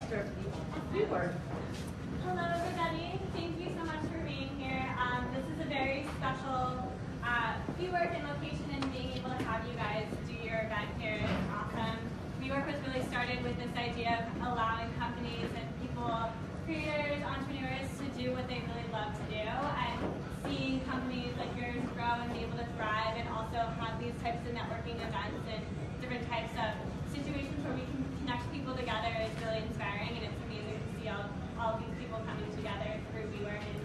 WeWork. Hello, everybody. Thank you so much for being here. This is a very special WeWork and location, and being able to have you guys do your event here is awesome. WeWork was really started with this idea of allowing companies and people, creators, entrepreneurs, to do what they really love to do, and seeing companies like yours grow and be able to thrive, and also have these types of networking events and different types of situations where we can connect people together is really inspiring, and it's amazing to see all of these people coming together through WeWork and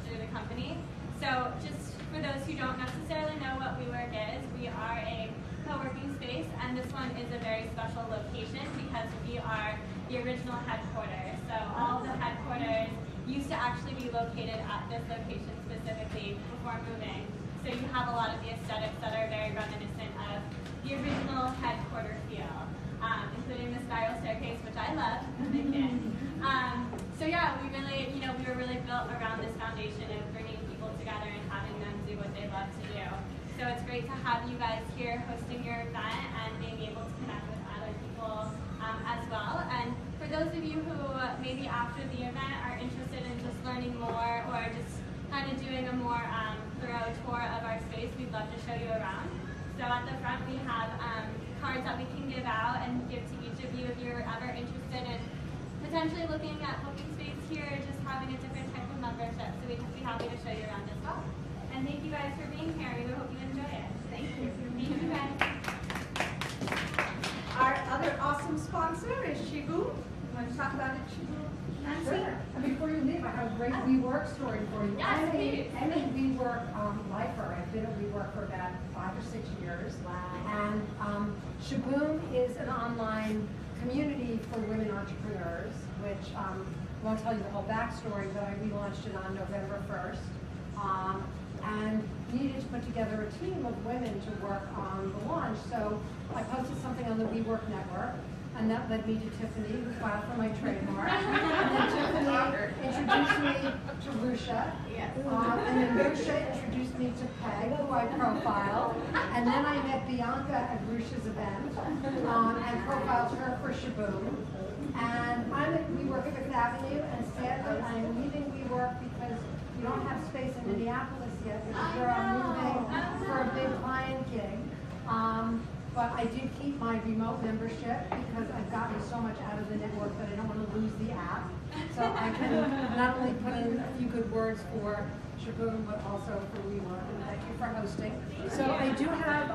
through the company. So just for those who don't necessarily know what WeWork is, we are a co-working space, and this one is a very special location because we are the original headquarters. So all the headquarters used to actually be located at this location specifically before moving. So you have a lot of the aesthetics that are very reminiscent of the original headquarter feel, including the spiral staircase, which I love as a kid. So yeah, we were really built around this foundation of bringing people together and having them do what they love to do. So it's great to have you guys here hosting your event and being able to connect with other people as well. And for those of you who maybe after the event are interested in just learning more or just kind of doing a more thorough tour of our space, we'd love to show you around. So at the front we have cards that we can give out and give to each of you if you're ever interested in potentially looking at booking space here or just having a different type of membership. So we'd be happy to show you around as well. And thank you guys for being here. We hope you enjoy it. Thank you. Thank you guys. Our other awesome sponsor is Shibu. You want to talk about it, Shibu? Sure. And before you leave, I have a great WeWork story for you. Yes, please. I'm a WeWork lifer. I've been at WeWork for about 5 or 6 years. Wow. And Shaboom is an online community for women entrepreneurs, which I won't tell you the whole backstory, but we launched it on November 1st. And needed to put together a team of women to work on the launch. So I posted something on the WeWork network, and that led me to Tiffany, who filed for my trademark. And then Tiffany introduced me to Rusha. Yes. And then Rusha introduced me to Peg, who I profiled. And then I met Bianca at Rusha's event and profiled her for Shaboom. And I'm at WeWork at Fifth Avenue, and sadly I'm leaving WeWork because we don't have space in Minneapolis yet because we're moving for a big client gig. But I did keep my remote membership because I've gotten so much out of the network that I don't want to lose the app. So I can not only put in a few good words for Shaboom, but also for WeWork. And thank you for hosting. So I do have,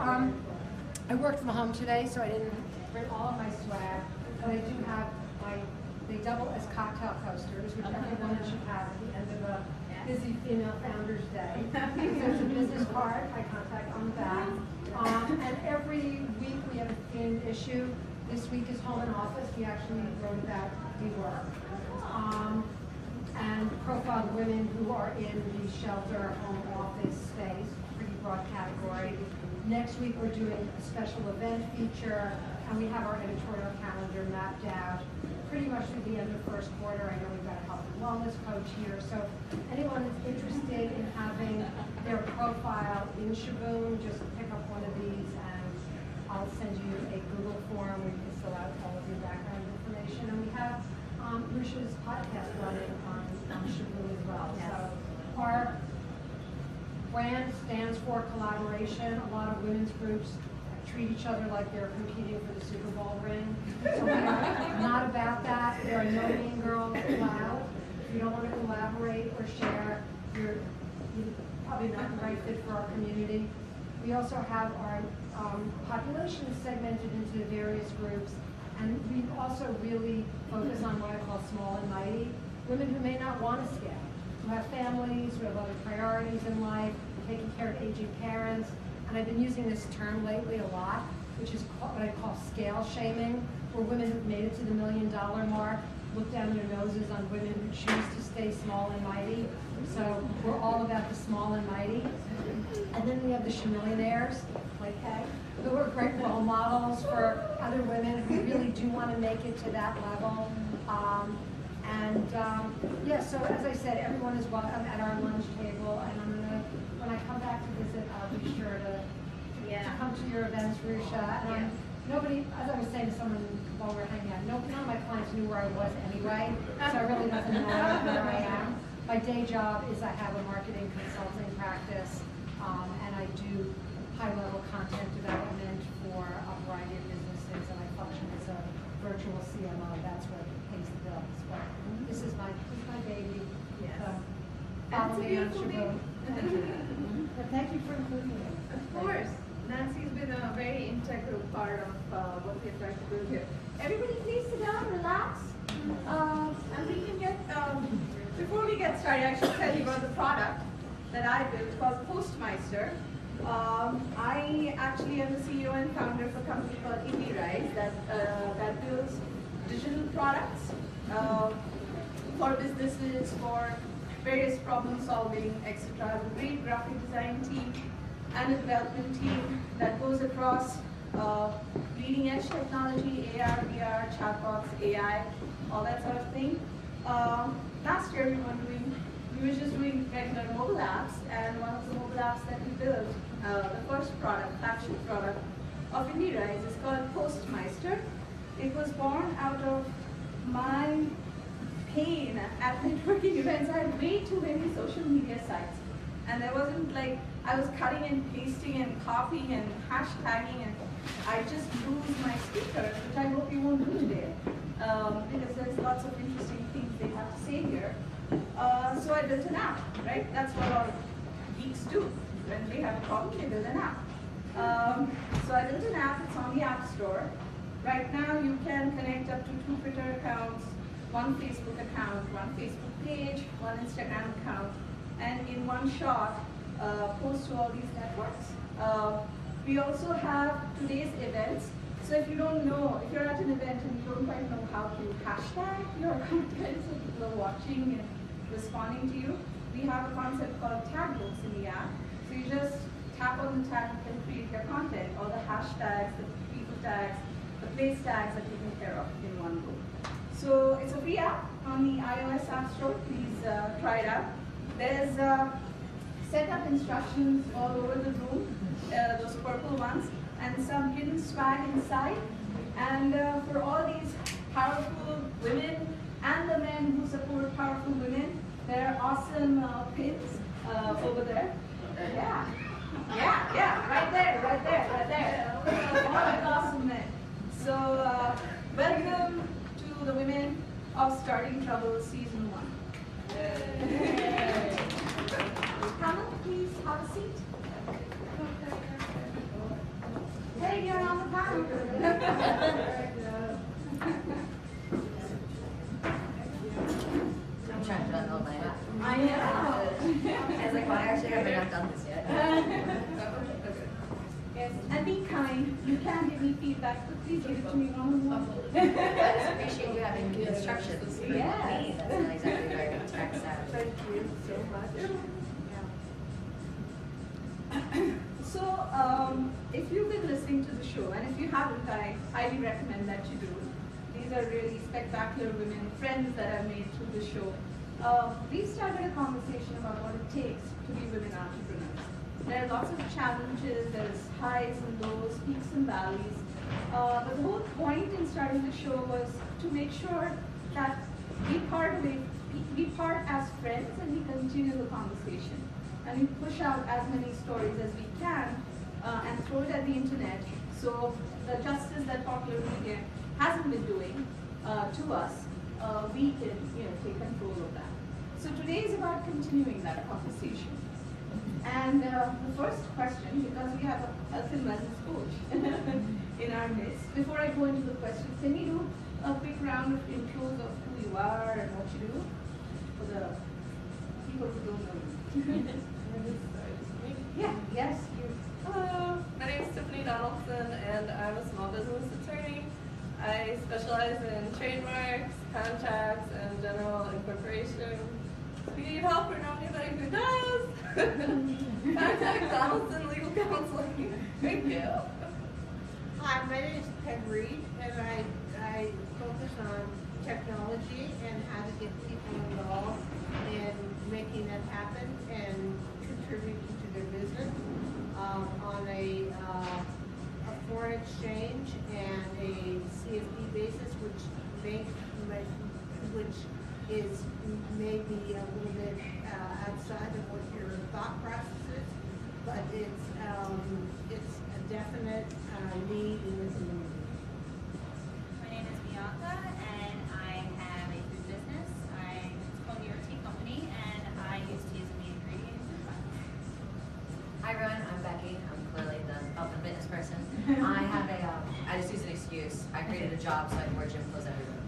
I worked from home today, so I didn't bring all of my swag, but I do have they double as cocktail coasters, which every woman should have at the end of a busy female founders day. There's a business card, my contact on the back. And every week we have a themed issue. This week is home and office. We actually wrote about WeWork. And profiled women who are in the shelter, home office space, pretty broad category. Next week we're doing a special event feature, and we have our editorial calendar mapped out pretty much through the end of the first quarter. I know we've got a health and wellness coach here, so anyone that's interested in having their profile in Shaboom, just pick up one of these and I'll send you a Google form where you can fill out all of your background information. And we have Rusha's podcast running on Shaboom as well. Yes. So our brand stands for collaboration. A lot of women's groups treat each other like they're competing for the Super Bowl ring. So we are not about that. There are no mean girls allowed. If you don't want to collaborate or share, you're probably not the right fit for our community. We also have our population segmented into various groups, and we also really focus on what I call small and mighty, women who may not want to scale, who have families, who have other priorities in life, taking care of aging parents. And I've been using this term lately a lot, which is what I call scale shaming, where women who've made it to the $1 million mark look down their noses on women who choose to stay small and mighty. So we're all about the small and mighty. And then we have the Shamillionaires, like Peg, who are great role models for other women who really do want to make it to that level. Yeah, so as I said, everyone is welcome at our lunch table, and I'm gonna, when I come back to visit, I'll be sure to come to your events, Rusha. And I'm nobody, as I was saying to someone while we were hanging out, none of my clients knew where I was anyway, so it really doesn't matter where I am. My day job is I have a marketing consulting practice, and I do high-level content development for a variety of businesses, and I function as a virtual CMO. That's what pays the bills. But this is my baby. Yes. So, That's follow a me on beautiful Shaboom. But thank you for including me. Of course. Nancy's been a very integral part of what we're trying to build here. Everybody please sit down, relax, and we can get, before we get started, I should tell you about the product that I built called Postmeister. I actually am the CEO and founder of a company called IndyRise that builds digital products for businesses, for various problem solving, etc. I have a great graphic design team and a development team that goes across leading edge technology, AR, VR, chatbots, AI, all that sort of thing. Last year we were just doing regular mobile apps, and one of the mobile apps that we built, the first product, flagship product of IndyRise is called Postmeister. It was born out of my pain at networking events. I had way too many social media sites, and there wasn't like, I was cutting and pasting and copying and hashtagging, and I just lose my speakers, which I hope you won't do today, because there's lots of interesting things they have to say here. So I built an app, right? That's what all geeks do. When they have a problem, they build an app. So I built an app, it's on the App Store. Right now you can connect up to 2 Twitter accounts, 1 Facebook account, 1 Facebook page, 1 Instagram account, and in one shot, post to all these networks. We also have today's events. So if you don't know, if you're at an event and you don't quite know how to hashtag your content so people are watching and responding to you, we have a concept called tag books in the app. So you just tap on the tag and create your content. All the hashtags, the people tags, the place tags are taken care of in one book. So it's a free app on the iOS App Store. Please try it out. There's setup instructions all over the room, those purple ones, and some hidden swag inside. And for all these powerful women and the men who support powerful women, there are awesome pins over there. Yeah, right there. All the awesome men. So welcome to the Women of Starting Trouble Season 1. Hannah, please have a seat. Hey, you're on the panel. I'm trying to run all my app. I know. I was like, well, actually, I haven't done this yet. Yes, and be kind. You can give me feedback, but please give it to me one-on-one. I just appreciate you having good instructions for me. Yes. That's not exactly very tech savvy. Thank you so much. So, if you've been listening to the show, and if you haven't, I highly recommend that you do. These are really spectacular women, friends that I've made through the show. We started a conversation about what it takes to be women entrepreneurs. There are lots of challenges, there's highs and lows, peaks and valleys. But the whole point in starting the show was to make sure that we part as friends and we continue the conversation. And we push out as many stories as we can and throw it at the internet. So the justice that popular media hasn't been doing to us, we can take control of that. So today is about continuing that conversation. And the first question, because we have a health and wellness coach in our midst, before I go into the questions, can you do a quick round of intros of who you are and what you do for the people who don't know you? Yeah, yes, you. Hello, my name is Tiffany Donaldson, and I'm a small business attorney. I specialize in trademarks, contracts, and general incorporation. If you need help or know anybody who does, contact Donaldson Legal Counseling. Thank you. Hi, my name is Peg Reed, and I focus on technology and how to get people involved in making that happen and contributing to their business on a foreign exchange and a CFD basis, which is maybe a little bit outside of what your thought process is, but it's a definite need in the community. My name is Bianca, and I have a food business. It's called New York Tea Company, and I use tea as a main ingredient in food products. Hi everyone, I'm Becky. I'm clearly the health and fitness person. I just use an excuse. I created a job so I can wear gym clothes everywhere.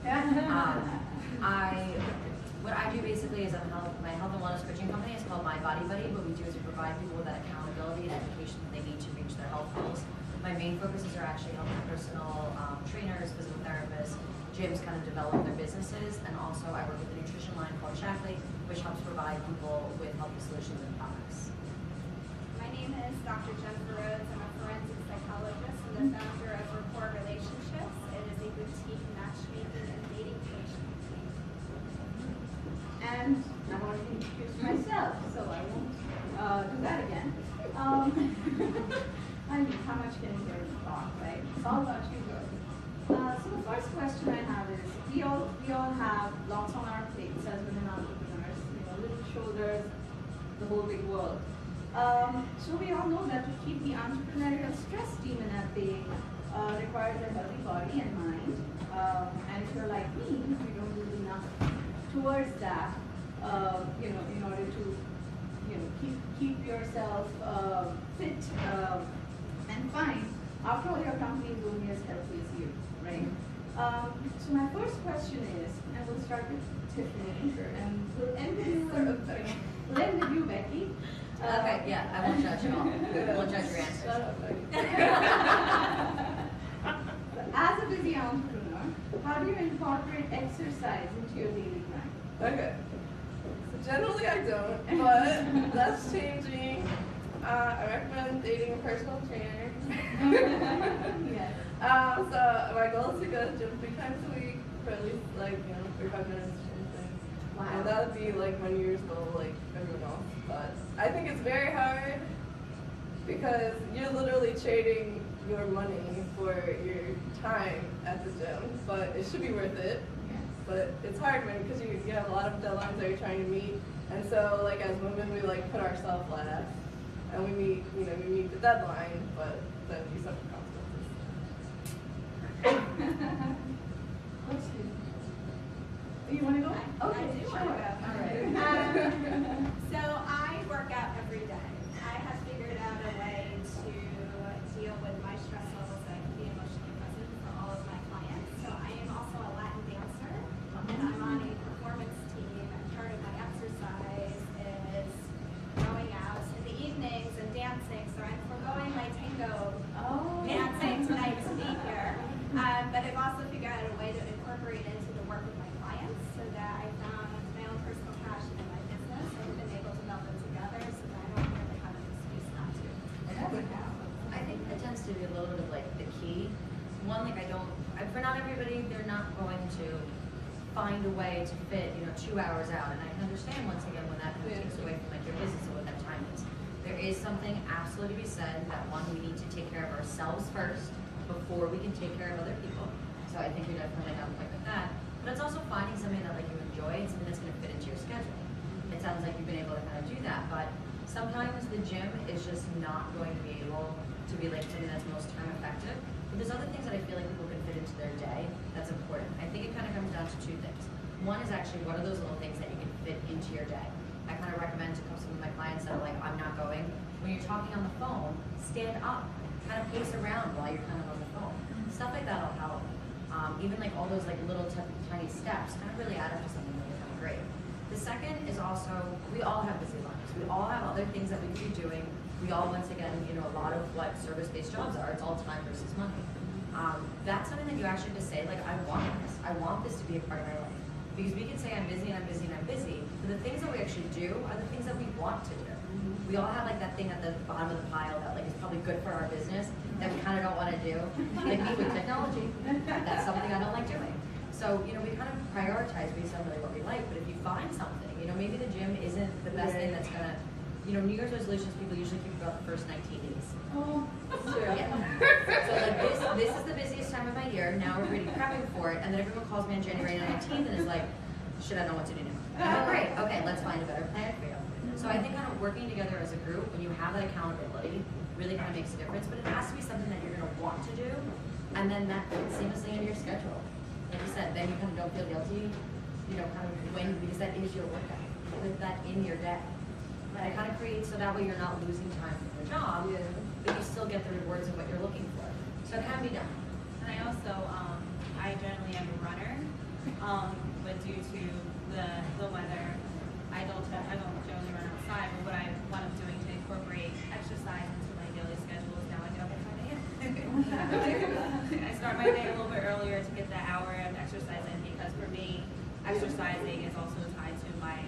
What I do basically is my health and wellness coaching company is called My Body Buddy. What we do is we provide people with that accountability and education that they need to reach their health goals. My main focuses are actually helping personal trainers, physical therapists, gyms kind of develop their businesses, and also I work with a nutrition line called Shackley, which helps provide people with healthy solutions and products. My name is Dr. Jennifer Rhodes. I'm a forensic psychologist and the founder of Rapport Relationships. It is a boutique matchmaking and dating coach company. And I want to introduce myself, so I won't do that again. I mean, how much can you hear me talk, right? It's all about you girls. So the first question I have is, we all have lots on our plates as women entrepreneurs, little shoulders, the whole big world. So we all know that to keep the entrepreneurial stress demon at bay requires a healthy body and mind. And if you're like me, you don't do enough towards that, in order to, keep yourself fit and fine. After all, your company is only as healthy as you, right? So my first question is, and we'll start with Tiffany, and we'll end with you, Becky. Okay, yeah, I won't judge at all. I won't judge your answers. As a busy entrepreneur, how do you incorporate exercise into your daily grind? Okay. So generally I don't, but that's changing. I recommend dating a personal trainer. Yes. So my goal is to go to the gym 3 times a week for at least 45 minutes or something. Wow. And that would be like my New Year's goal, like everyone else. But I think it's very hard because you're literally trading your money for your time at the gym, but it should be worth it. But it's hard, man, because you have a lot of deadlines that you're trying to meet, and so like as women, we like put ourselves last, and we meet the deadline, but then we suffer consequences. You want to go? I do sure. want to go. All right. So I work out every day. I have figured out a way to deal with my stress levels that I can be emotionally present for all of my clients. So I am also a Latin dancer, and I'm on a performance team, and part of my exercise is going out in the evenings and dancing. So I'm foregoing my tango dancing tonight to be here. But I've also figured out a way to incorporate it into the work with my clients so that I found my own personal passion in my business and been able to meld them together so that I don't really have an excuse not to. I think it tends to be a little bit of like the key. One, for not everybody, they're not going to find a way to fit, 2 hours out. And I can understand once again when that kind of takes away from like your business and what that time is. There is something absolutely to be said that one, we need to take care of ourselves first before we can take care of other people. So I think we definitely have a point with that. But it's also finding something that like you enjoy and something that's going to fit into your schedule. It sounds like you've been able to kind of do that, but sometimes the gym is just not going to be able to be like something that's most time effective. But there's other things that I feel like people can fit into their day that's important. I think it kind of comes down to 2 things. One is actually what are those little things that you can fit into your day. I kind of recommend to some of my clients that are like, I'm not going. When you're talking on the phone, stand up, kind of pace around while you're kind of on the phone. Stuff like that will help. Even like all those like little tiny steps kind of really add up to something really kind of great. The second is also, we all have busy lives. We all have other things that we could be doing. We all, once again, a lot of what service-based jobs are, it's all time versus money. That's something that you actually just say, like, I want this. I want this to be a part of my life. Because we can say I'm busy and I'm busy and I'm busy, but the things that we actually do are the things that we want to do. We all have like that thing at the bottom of the pile that like is probably good for our business that we kind of don't want to do. Like me with technology, that's something I don't like doing. So, we kind of prioritize based on really what we like, but if you find something, maybe the gym isn't the best thing that's going to you know, New Year's resolutions people usually keep about the first 19 days. Oh, Yeah. So like this is the busiest time of my year. Now we're really prepping for it, and then everyone calls me on January 19th and is like, "Should I know what to do now?" I'm like, "Great, okay, let's find a better plan for you." So I think kind of working together as a group, when you have that accountability, really kind of makes a difference. But it has to be something that you're going to want to do, and then that fits seamlessly into your schedule. Like you said, then you kind of don't feel guilty, you know, kind of when, because that is your workout. Put that in your day. And it kind of creates so that way you're not losing time from your job, but you still get the rewards of what you're looking for. So it can be done. And I also, I generally am a runner, but due to the weather, I don't generally run outside. But what I want up doing to incorporate exercise into my daily schedule is now I get up at 5 a.m. I start my day a little bit earlier to get that hour of exercise in, because for me, exercising is also tied to my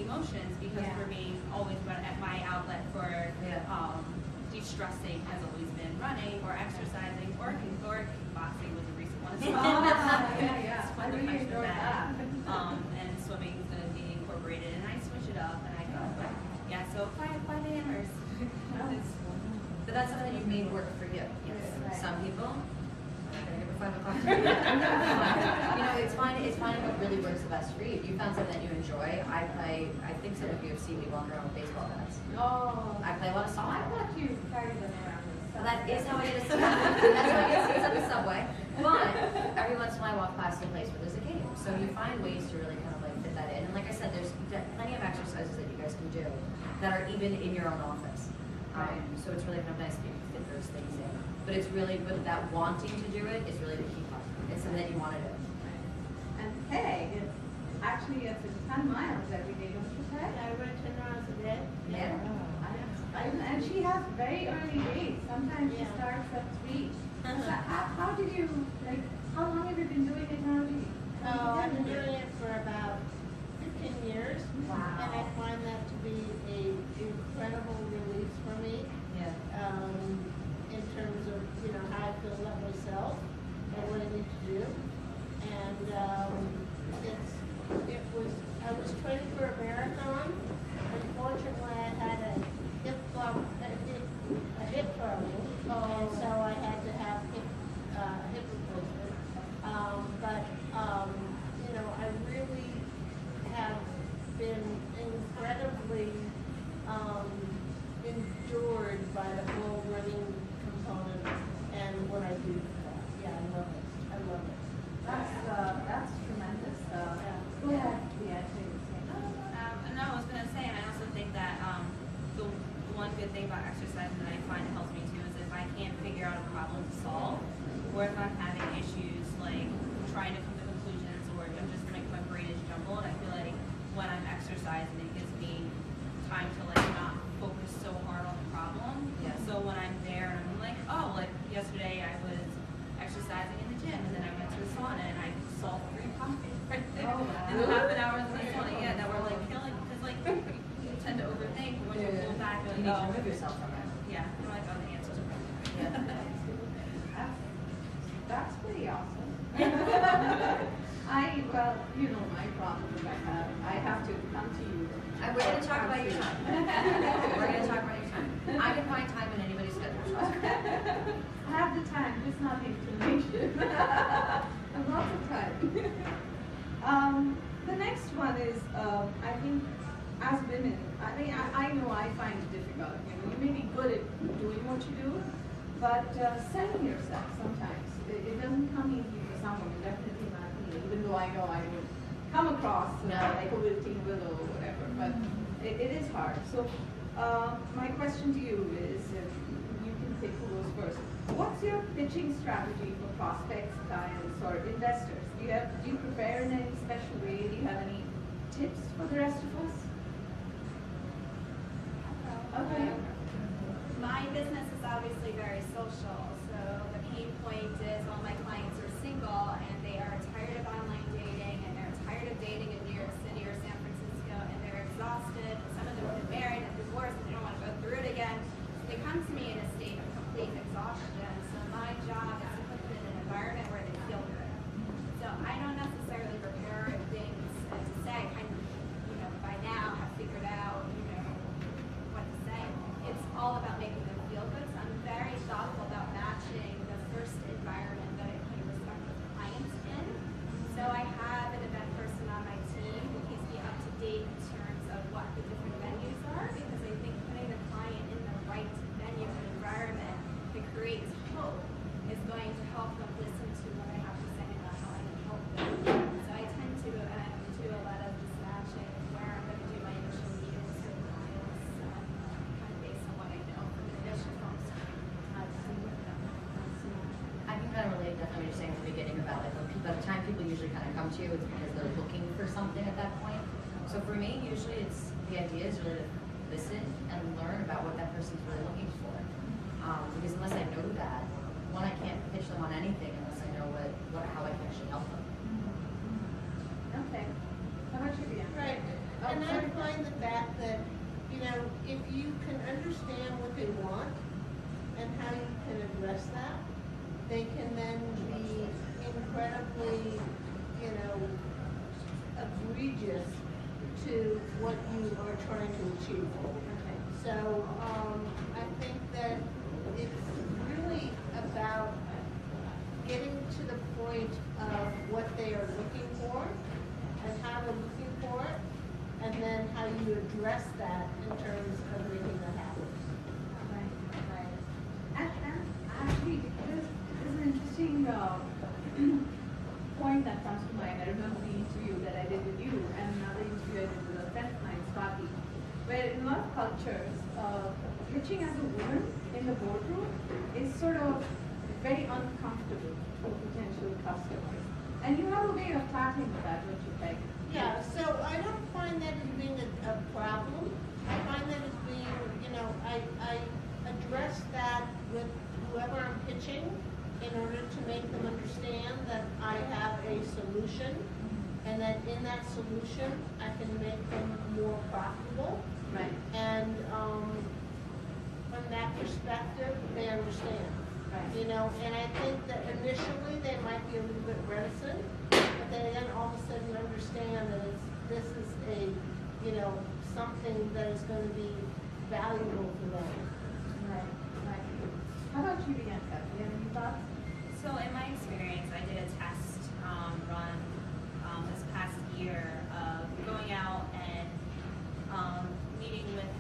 emotions, because for me, always at my outlet for de-stressing has always been running or exercising or kickboxing was a recent one as well. yeah. I really enjoyed that. And swimming is going to be incorporated, and I switch it up and I go, yeah, so 5 a.m.ers. But that's something that you've made work for you. Yes. Right. Some people, I'm gonna get 5 o'clock. You know, it's finding what really works the best for you. You found something that you enjoy. I think some of you have seen me walk around with baseball bats. Oh, I play a lot of I soccer. thought you carried them around. Well, that is how I get a seat. That's how I get seats on the subway. But every once in a while I walk past a place where there's a game. So you find ways to really kind of like fit that in. And like I said, there's plenty of exercises that you guys can do that are even in your own office. So it's really kind of nice to be able to fit those things in. But it's really, but that wanting to do it is really the key part. It's something that you want to do. And Peg, it's 10 miles every day, don't you, Peg? I run 10 miles a day. Yeah. And she has very early days. Sometimes she starts at 3. So how did you, like, how long have you been doing it now? Oh, I've been doing it for about 15 years. Wow. And I find that to be an incredible release for me. Yeah. In terms of, you know, how I feel about myself and what I need to do. And I was training for a marathon. Unfortunately, I had a hip problem, and so I had to have hip replacement. You know, I really have been incredibly endured by the whole running component and what I do for that. Yeah, I love it. I love it. That's tremendous. Go ahead. Yeah, No, I was going to say, and I also think that the one good thing about exercising that I find helps me too is if I can't figure out a problem to solve, or if I'm having issues like trying to come to conclusions, or I'm just like my brain is jumbled, I feel like when I'm exercising, it gives me time to like not focus so hard on the problem. Yeah. So when I'm there and I'm like, oh, like yesterday I was exercising in the gym, and then I went to the sauna and I solved 3 problems right there. Oh, wow. And the half an hour in the sauna, yeah, that were like killing, because like you tend to overthink, but when you pull back, you're You need like, to oh, remove yourself from it. yeah, you're like, oh, the answers are right there. Yeah. That's pretty awesome. Well, you know my problem that I have to come to you. And we're going to talk about your time. We're going to talk about your time. I can find time in anybody's schedule. Trust me. I have the time, just not the inclination. And lots of time. The next one is, I think, as women, I know I find it difficult. You know, you may be good at doing what you do, but selling yourself sometimes, it doesn't come easy for someone. Definitely not me, even though I know I would come across like a wilting willow or whatever, but it is hard. So my question to you is, if you can say who goes first. What's your pitching strategy for prospects, clients, or investors? Do you prepare in any special way? Do you have any tips for the rest of us? Okay. My business is obviously very social, so the pain point is all my clients are single and they are tired of online dating and they're tired of dating in New York City or San Francisco and they're exhausted. Some of them have been married and divorced and they don't want to go through it again. So they come to me in a state of complete exhaustion. So my job is to put them in an environment where they feel good. So I don't necessarily prepare things and to say, by now have figured out, kind of come to you, it's because they're looking for something at that point. So for me, usually the idea is really to listen and learn about what that person's really looking for. Because unless I know that, one, I can't pitch them on anything unless I know how I can actually help them. Okay. How about you, Bianca? Right, and I find the fact that, you know, if you can understand what they want and how you can address that, they can then be incredibly, you know, egregious to what you are trying to achieve. Okay. So, I think that it's really about getting to the point of what they are looking for and how they're looking for it, and then how you address that in terms of making that happen. Right. And actually, this is an interesting point that comes to mind. I remember the interview that I did with you and another interview I did with a friend of mine, Swati, where in a lot of cultures, pitching as a woman in the boardroom is sort of very uncomfortable for potential customers. And you have a way of tackling that, don't you think? Yeah, so I don't find that as being a problem. I find that as being, you know, I address that with whoever I'm pitching in order to make them understand that I have a solution, and that in that solution I can make them more profitable. Right. And from that perspective, they understand. Right. You know, and I think that initially they might be a little bit reticent, but they then all of a sudden understand that this is a, you know, something that is going to be valuable for them. Right. How about you, Bianca? Do you have any thoughts? So in my experience, I did a test run this past year of going out and meeting with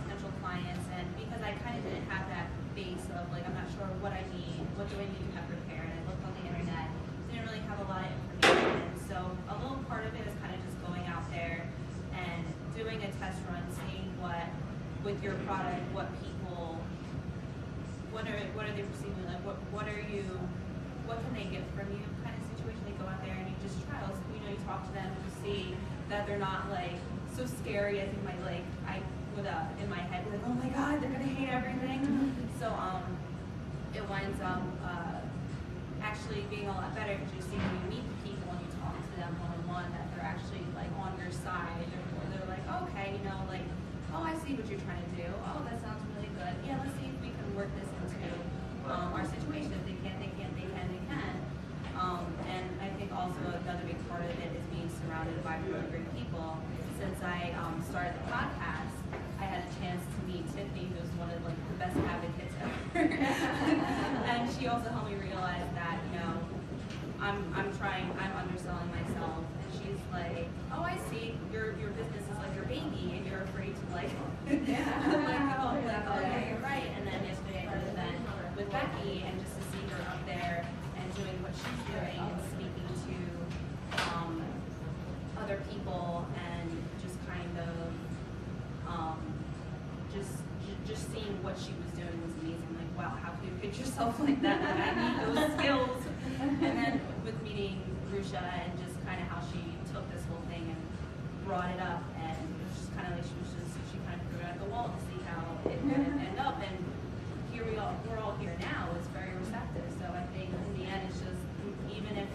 potential clients, and because I kind of didn't have that base of like, I'm not sure what I need, what do I need to have prepared, I looked on the internet, didn't really have a lot of information, and so a little part of it is kind of just going out there and doing a test run, seeing what, with your product, what people, what are they perceiving, like what can they get from you kind of situation. They go out there and you just try, you know, you talk to them, you see that they're not like so scary as you might like, I would in my head be like, oh my god, they're gonna hate everything. So it winds up actually being a lot better because you see when you meet the people and you talk to them one-on-one that they're actually like on your side. They're like, okay, you know, like, oh, I see what you're trying to do. Oh, that sounds really good. Yeah, let's see if we can work this into our situation. If they can, they can, they can, they can. And I think also another big part of it is being surrounded by really great people. Since I started the podcast, I had a chance to meet Tiffany, who's one of like the best advocates ever. And she also helped me realize that, you know, I'm underselling myself. And she's like, oh, I see, your business is like your baby, and you're afraid to like, I'm like, oh, yeah, you're right. And then yesterday I did an event with Becky, and just to see her up there and doing what she's doing and speaking to other people and just kind of just seeing what she was doing was amazing. Like, wow, how can you pitch yourself like that? Like, I need those skills. And then with meeting Rusha and just kind of how she took this whole thing and brought it up, and it was just kind of like she kind of threw it at the wall to see how it would end up. And here we're all here now. It's very receptive. So I think in the end, it's just, even if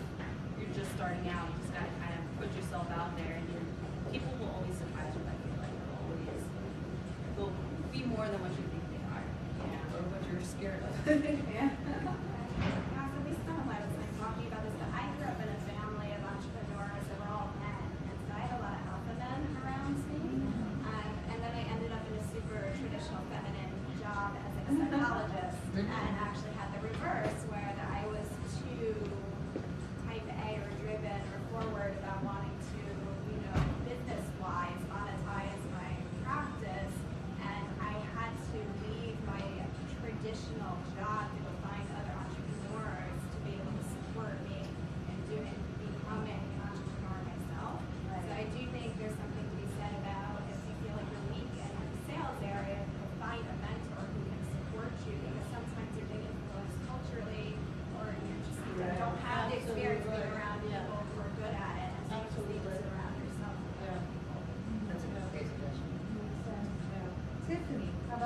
you're just starting out, you just got to kind of put yourself out there, and people will always surprise you. I feel like they'll be more than what you think they are, or what you're scared of. Yeah. Yeah, so we spent a lot of time talking about this, but I grew up in a family of entrepreneurs that were all men, and so I had a lot of alpha men around me. And then I ended up in a super traditional feminine job as a psychologist, and actually had the reverse, where I was too type A or driven or forward about wanting to, you know, business-wise monetize my practice, and I had to leave my traditional job to go find other entrepreneurs to be able to support me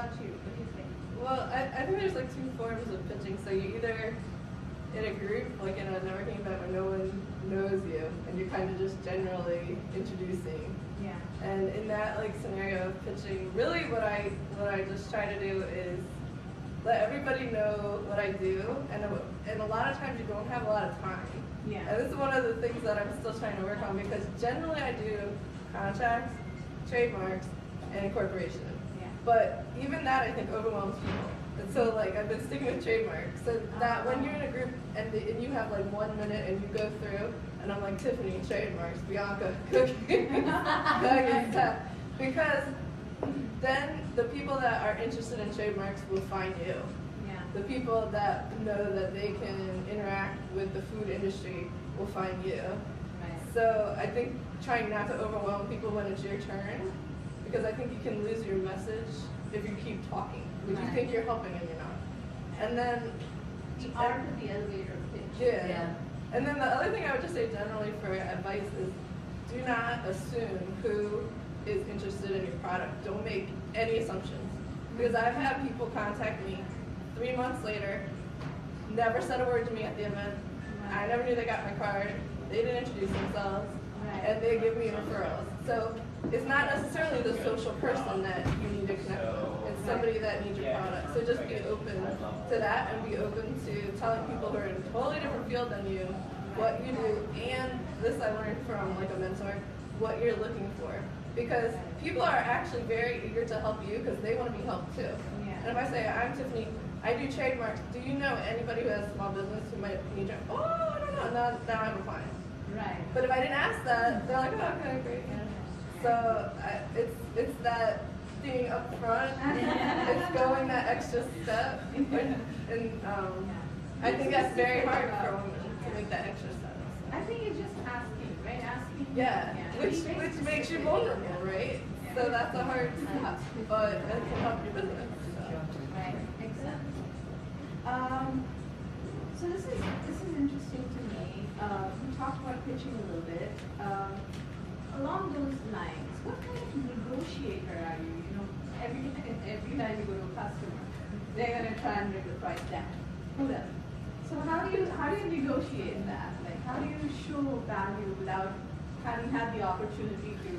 about you? What do you think? Well, I think there's like two forms of pitching. So you either in a group, like in a networking event where no one knows you, and you're kind of just generally introducing. Yeah. And in that like scenario of pitching, really what I just try to do is let everybody know what I do, and a lot of times you don't have a lot of time. Yeah. And this is one of the things that I'm still trying to work on, because generally I do contracts, trademarks, and incorporation. Yeah. But even that I think overwhelms people. And so like I've been sticking with trademarks, so that when you're in a group and you have like 1 minute and you go through, and I'm like, Tiffany, trademarks, Bianca, cookies, stuff. Because then the people that are interested in trademarks will find you. Yeah. The people that know that they can interact with the food industry will find you. Right. So I think trying not to overwhelm people when it's your turn, because I think you can lose your message if you keep talking. If you think you're helping and you're not. And then The art of the elevator pitch. yeah. And then the other thing I would just say generally for advice is do not assume who is interested in your product. Don't make any assumptions. Because I've had people contact me 3 months later, never said a word to me at the event. I never knew they got my card. They didn't introduce themselves. And they give me referrals. So it's not necessarily the social person that you need to connect with. It's somebody that needs your product. So just be open to that, and be open to telling people who are in a totally different field than you what you do, and this I learned from like a mentor, what you're looking for. Because people are actually very eager to help you because they want to be helped too. Yeah. And if I say, I'm Tiffany, I do trademarks, do you know anybody who has a small business who might need your, oh, I don't know, now I have a client. Right. But if I didn't ask that, they're like, oh, okay, great. So it's that being upfront, it's going that extra step, and I think that's very hard for women to make that extra step. I think it's just asking, right? Asking. Yeah, which makes you vulnerable, right? So that's a hard step, but it can help your business. So. Right. Makes sense. So this is interesting to me. We talked about pitching a little bit. Along those lines, what kind of negotiator are you? You know, every time you go to a customer, they're gonna try and bring the price down. Who doesn't? So how do you negotiate that? Like how do you show value without having had the opportunity to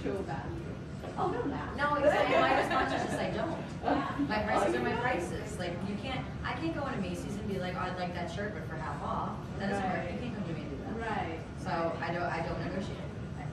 show value? Oh no, now. No, exactly. My response is just I don't. My prices are my prices. Like I can't go into Macy's and be like, oh, I'd like that shirt, but for half off. That doesn't work. You can't come to me and do that. Right. So I don't negotiate.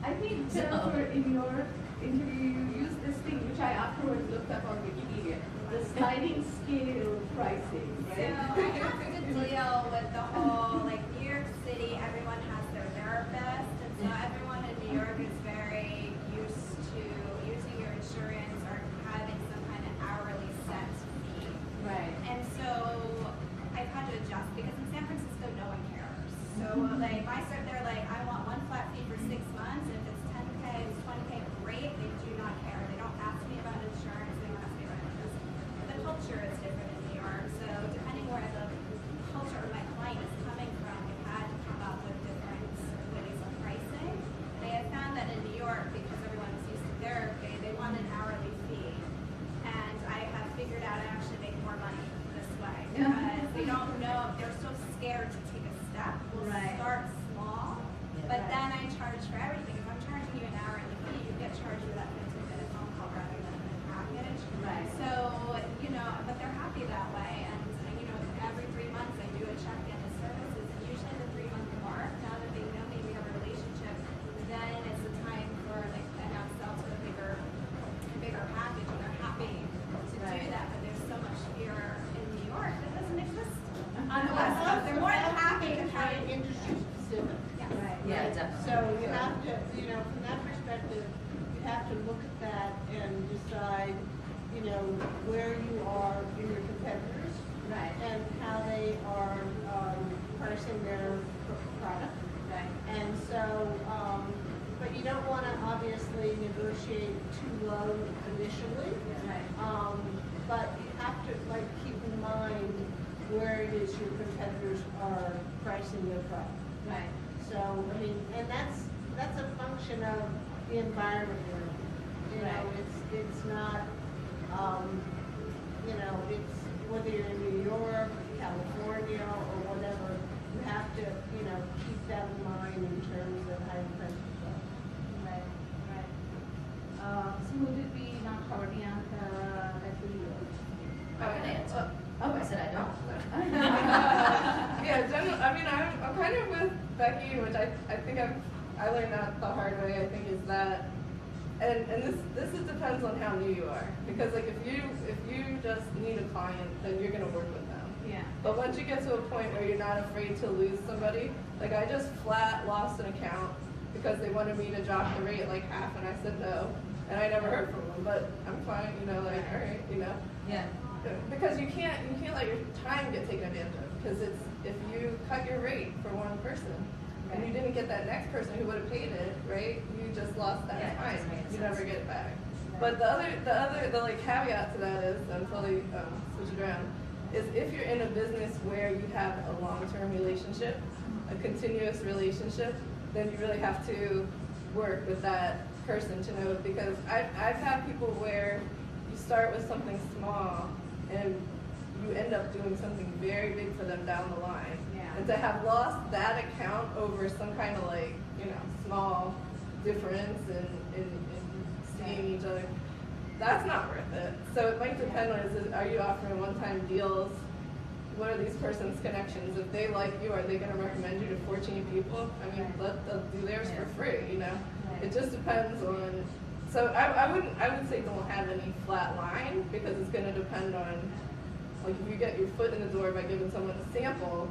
I think Jennifer, in your interview, you used this thing which I afterwards looked up on Wikipedia, the sliding scale pricing, So right? I have to deal with the whole, like New York City, everyone has their therapist, and so everyone in New York is very used to using your insurance or having some kind of hourly set fee. Right. And so I've had to adjust because in San Francisco, no one cares. So like if I start there like, I want one flat fee for 6 months, and if it's 10K, it's 20K, great, they do not care. They don't ask me about insurance, they don't ask me about interest. The culture is different in New York, so depending where the culture of my client is coming from, we've had to come up with different ways of pricing. They have found that in New York, because everyone is used to therapy, they want an hourly fee. And I have figured out I actually make more money this way. Because they don't know, they're so scared to take a step. We'll start small, but then I charge for everything. If I'm charging you an hourly fee, you get charged for that 15-minute phone call rather than a package. Right. So, you know, but they're happy that way. And, you know, every 3 months I do a check-in of services. And usually the 3-month mark, now that they know me, we have a relationship, then it's the time for, like, an upsell to a bigger package. And they're happy to do that. But there's so much fear in New York that doesn't exist on the West Coast. They're more than happy to try and Industry specific. Right. Yeah, definitely. So you have to, you know, from that perspective, you have to look at that and decide, you know, where you are in your competitors. Right. And how they are pricing their product. Right. And so, but you don't want to obviously negotiate too low initially. Right. But you have to like keep in mind where it is your competitors are pricing their product. Right. So, I mean, and that's a function of the environment you're in. You know, Right. it's not, you know, it's, whether you're in New York, California, or whatever, you have to, you know, keep that in mind in terms of how you press the button. Right, right. So who did we not cover? Bianca, at WeWork? I can answer. Oh, I said I don't. Yeah, I mean, I'm kind of with Becky, which I think I learned that the hard way. I think is that, and this is depends on how new you are, because like if you just need a client, then you're gonna work with them. Yeah. But once you get to a point where you're not afraid to lose somebody, like I just flat lost an account because they wanted me to drop the rate like half, and I said no, and I never heard from them. But I'm fine, you know, like all right, you know. Yeah. Because you can't let your time get taken advantage of, because it's if you cut your rate for one person and you didn't get that next person who would have paid it, right? You just lost that Yeah, time. it doesn't make You sense. never get it back. But the like caveat to that is, I'm totally switch it around, is if you're in a business where you have a long-term relationship, a continuous relationship, then you really have to work with that person to know, because I've had people where you start with something small and you end up doing something very big for them down the line. Yeah. And to have lost that account over some kind of like, you know, small difference in seeing each other, that's not worth it. So it might depend on, are you offering one-time deals? What are these person's connections? If they like you, are they going to recommend you to 14 people? I mean, let them do theirs for free, you know? It just depends on. So I would say don't have any flat line, because it's going to depend on, like if you get your foot in the door by giving someone a sample,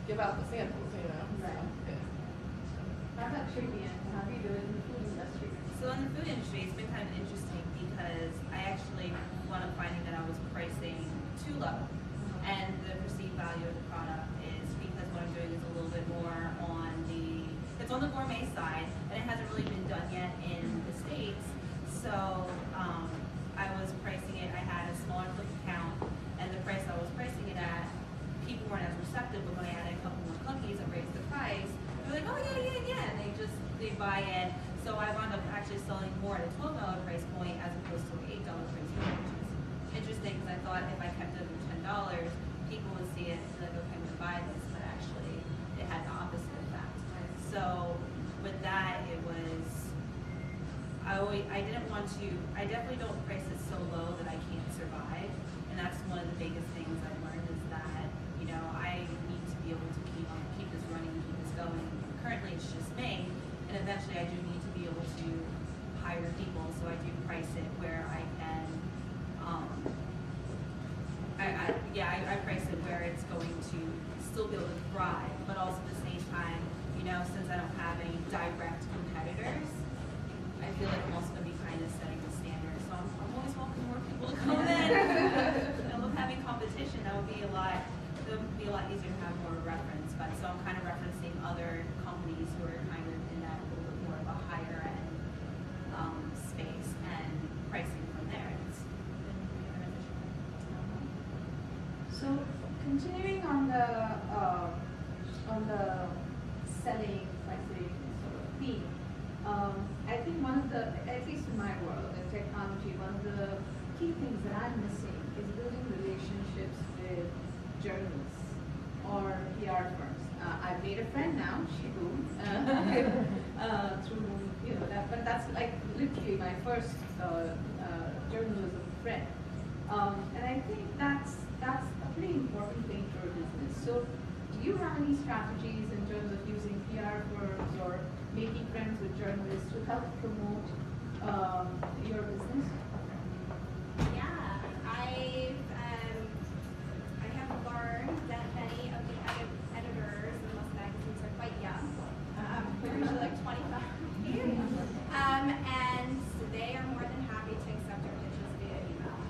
give out the samples, you know? Right. So, yeah. How about you, Bianca? How do you do it in the food industry? So in the food industry, it's been kind of interesting because I actually wound up finding that I was pricing too low. And the perceived value of the product is because what I'm doing is a little bit more on it's on the gourmet side, and it hasn't really been done yet in the States. So I was pricing it, I had a smaller click count, and the price I was pricing it at, people weren't as receptive, but when I added a couple more cookies and raised the price, they're like, oh yeah, and they buy it. So I wound up actually selling more at a $12 price point as opposed to an $8 price point, which is interesting, because I thought if I kept it at $10, people would see it and be like, okay, I'm gonna buy this, but actually it had the opposite effect. So with that, it was, I definitely don't price it so low that I can't survive. And that's one of the biggest things I've learned is that, you know, I need to be able to keep this running and keep this going. Currently it's just me, and eventually I do need to be able to hire people, so I do price it where I can, I price it where it's going to still be able to thrive, but also at the same time, you know, since I don't have any direct competitors, I feel like I'm also going to be kind of setting the standard. So I'm always welcoming more people to come in. You know, with having competition, it would be a lot easier to have more reference. But so I'm kind of referencing other companies who are kind of in that little bit more of a higher end space and pricing from there. It's been beneficial. So continuing on the selling, pricing sort of theme, I think one of the, at least in my world in technology, one of the key things that I'm missing is building relationships with journalists or PR firms. I've made a friend now, Shibu, through, you know, that, but that's like literally my first journalism friend. And I think that's a pretty important thing for a business. So do you have any strategies in terms of using PR firms or making friends with journalists to help promote your business? Yeah, I have learned that many of the editors in most magazines are quite young. They're usually like 25. And they are more than happy to accept our pitches via email.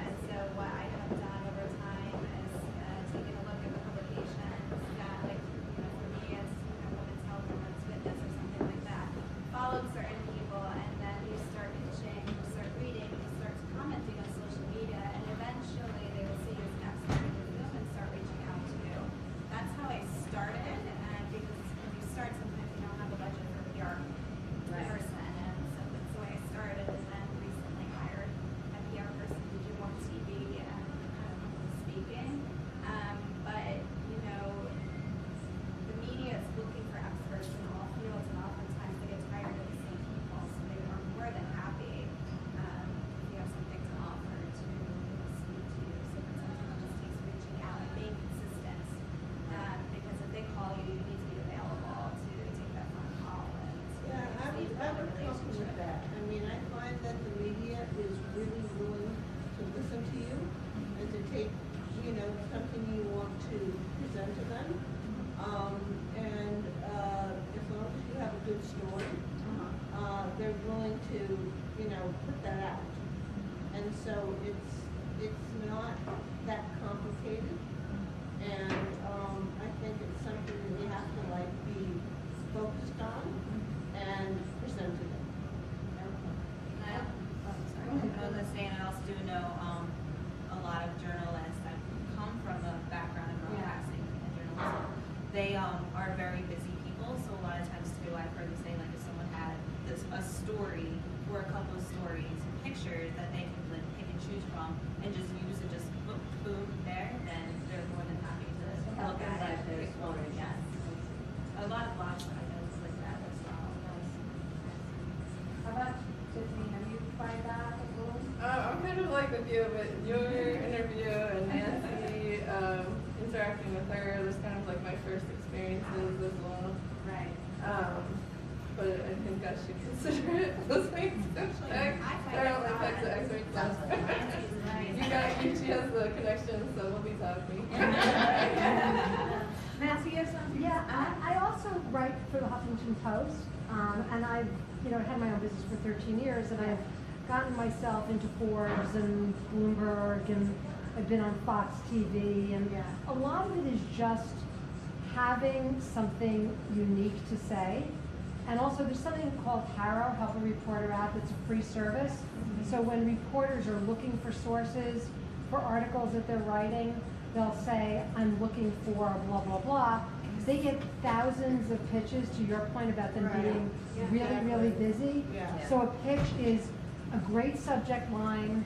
And so what I have done over time is taking a look at the publications that, like, you know, for me it's, you know, Women's Health, Women's Fitness, or something like that. Followed certain people, and then you start pitching, you start with that. I mean, I find that the media is really willing to listen to you and to take, you know, something you want to present to them. And as long as you have a good story, they're willing to, you know, put that out. And so it's not that complicated. And I think it's something that we have to like be focused on and present to them. I was just saying, I also do know a lot of journalists that come from a background in broadcasting and journalism. They are very busy people, so a lot of times too, I've heard them say, like, if someone had a story or a couple of stories and pictures that they can like, pick and choose from and just use it, just boom, boom, there, then they're more than happy to look at it. Yes. A lot of blogs I know is like that as well. How about Tiffany? Have you tried that at all? I'm kind of like with you, but your interview and Nancy interacting with her was kind of like my first experiences as well. Right. But I think I should consider it listening to X. I only text the X-ray class. She has the connection, so we'll be talking. Nancy, you have something? Yeah, I also write for the Huffington Post, and I've had my own business for 13 years, and I've gotten myself into Forbes and Bloomberg, and I've been on Fox TV, and a lot of it is just having something unique to say. And also there's something called Harrow, Help a Reporter Out, that's a free service. So when reporters are looking for sources for articles that they're writing, they'll say, I'm looking for blah, blah, blah. They get thousands of pitches, to your point about them being really, really busy. Yeah. So a pitch is a great subject line,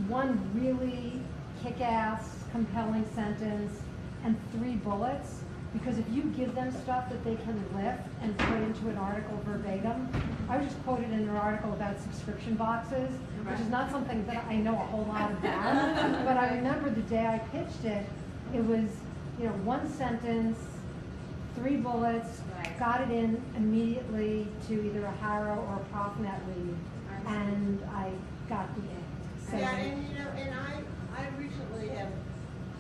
one really kick-ass, compelling sentence, and 3 bullets. Because if you give them stuff that they can lift and put into an article verbatim, I was just quoted in an article about subscription boxes, which is not something that I know a whole lot about, but I remember the day I pitched it, it was, 1 sentence, 3 bullets, got it in immediately to either a Harrow or a ProfNet lead, and I got the A. So, Yeah, and I recently have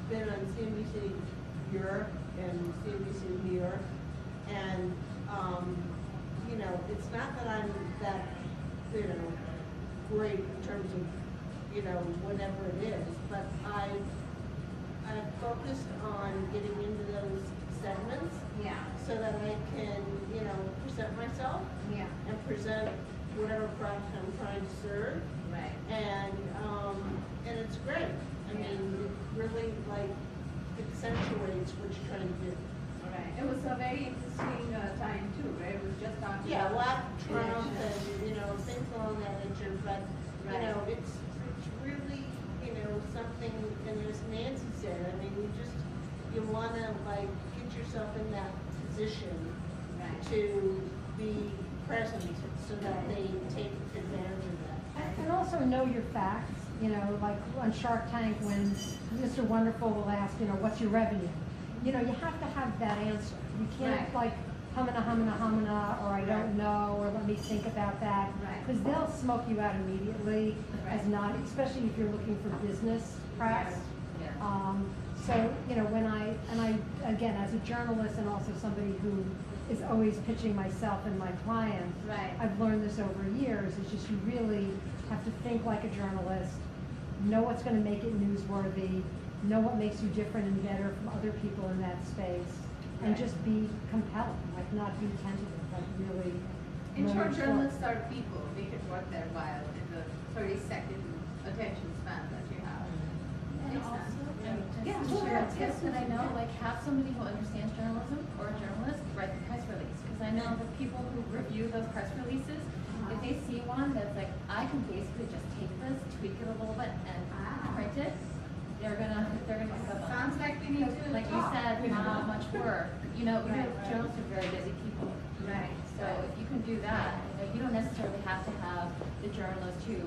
been on CNBC Europe and CNBC New York, and it's not that I'm that great in terms of whatever it is, but I've focused on getting into those segments, so that I can present myself, and present whatever product I'm trying to serve, and it's great. I mean, it really accentuates what you're trying to do. It was a very interesting time too, right? It was just after. Yeah, Trump and things along that nature, but it's really something. And as Nancy said, I mean, you want to get yourself in that position to be present, so that they take advantage of that. and also know your facts. Like on Shark Tank, when Mr. Wonderful will ask, what's your revenue? You have to have that answer. You can't humana, or I don't know, or let me think about that. Because they'll smoke you out immediately as not, especially if you're looking for business press. So, when I again, as a journalist and also somebody who is always pitching myself and my clients, I've learned this over years. It's just you really have to think like a journalist, know what's going to make it newsworthy, know what makes you different and better from other people in that space, and just be compelling, not be tentative, really. In short, journalists are people. Make it worth their while in the 30-second attention span that you have. Tips that I know, have somebody who understands journalism or a journalist write the press release. Because I know the people who review those press releases, if they see one that's I can basically just take this, tweak it a little bit, and print it, they're gonna pick up on it. Sounds like we need to Like you said, not much work. Journalists are very busy people. So if you can do that, you don't necessarily have to have the journalist who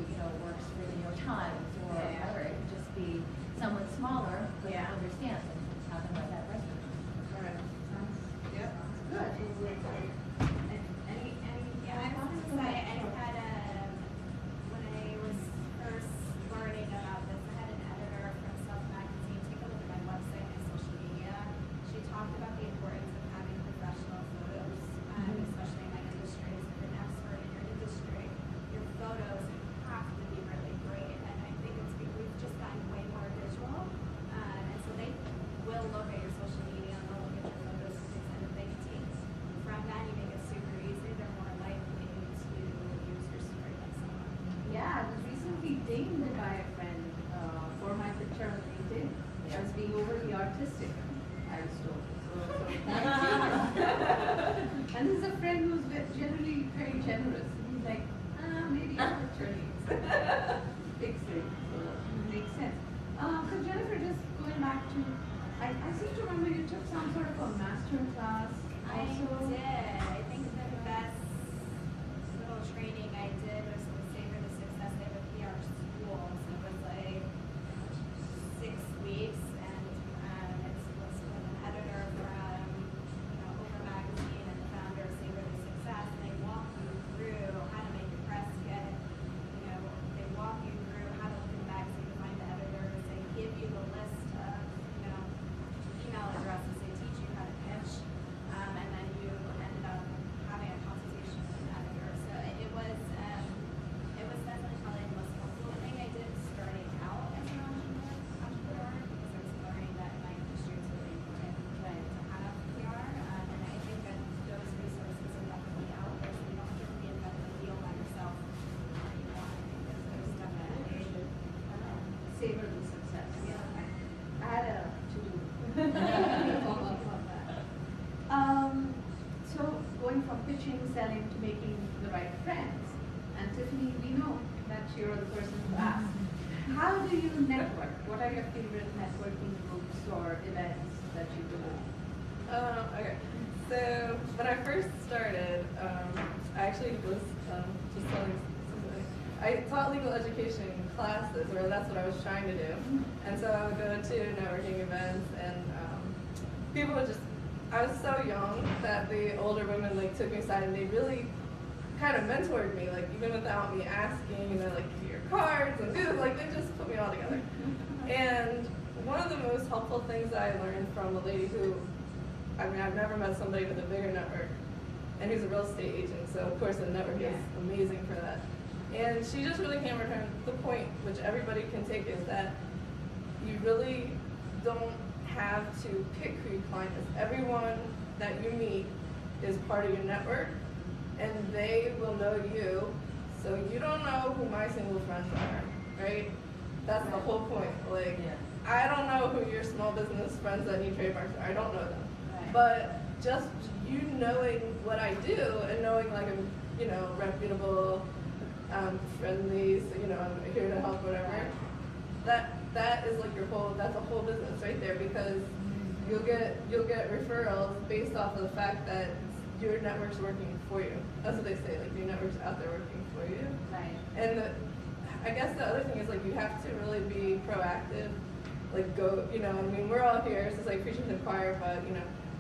works for the New York Times or whatever. It can just be someone smaller who understands and have them write that press release. Good. I wanted to say, dinged by a friend for my picture on LinkedIn as being overly artistic, I was told. And this is a friend who's generally very generous. He's like, maybe your picture needs fixing. So it makes sense. So Jennifer, just going back to, I seem to remember you took some sort of a master class. I did. I think the best little training I did was the Savor the Success. They have a PR school, so it was like 6 weeks, and it's with an editor from Over Magazine and the founder of Savor the Success, and they walk you through how to make your press kit. They walk you through how to look in the magazine to find the editors. They give you the list of email addresses. They teach you how to pitch. And then you ended up having a consultation with an editor. So it was definitely probably the most helpful thing I did starting out as an entrepreneur, because I was learning that my industry is really important to have PR. And I think that those resources are definitely out there, so you don't have to reinvent the wheel by yourself anymore. There's definitely Savor the Success. Yeah. I had a to-do. Follow up on that. So going from pitching, selling to making the right friends, and Tiffany, we know that you're the person to ask. How do you network? What are your favorite networking groups or events that you do? Okay. So when I first started, I actually was just telling somebody. I taught legal education classes, or that's what I was trying to do. And so I would go to networking events, and people would just. I was so young that the older women took me aside, and they really kind of mentored me, even without me asking, your cards and do they just put me all together. And one of the most helpful things that I learned from a lady who, I've never met somebody with a bigger network, and who's a real estate agent, so of course the network is amazing for that. And she just really hammered home the point, which everybody can take, is that you really don't have to pick who your client is. Everyone that you meet is part of your network, and they will know you, so you don't know who my single friends are, right? That's the whole point. I don't know who your small business friends that need trademarks are. I don't know them. Right. But just you knowing what I do, and knowing I'm, reputable, friendly, so I'm here to help, whatever. That is that's a whole business right there, because you'll get referrals based off of the fact that your network's working for you. That's what they say, your network's out there working for you. Right. And I guess the other thing is you have to really be proactive. Go, we're all here, so it's preaching to the choir, but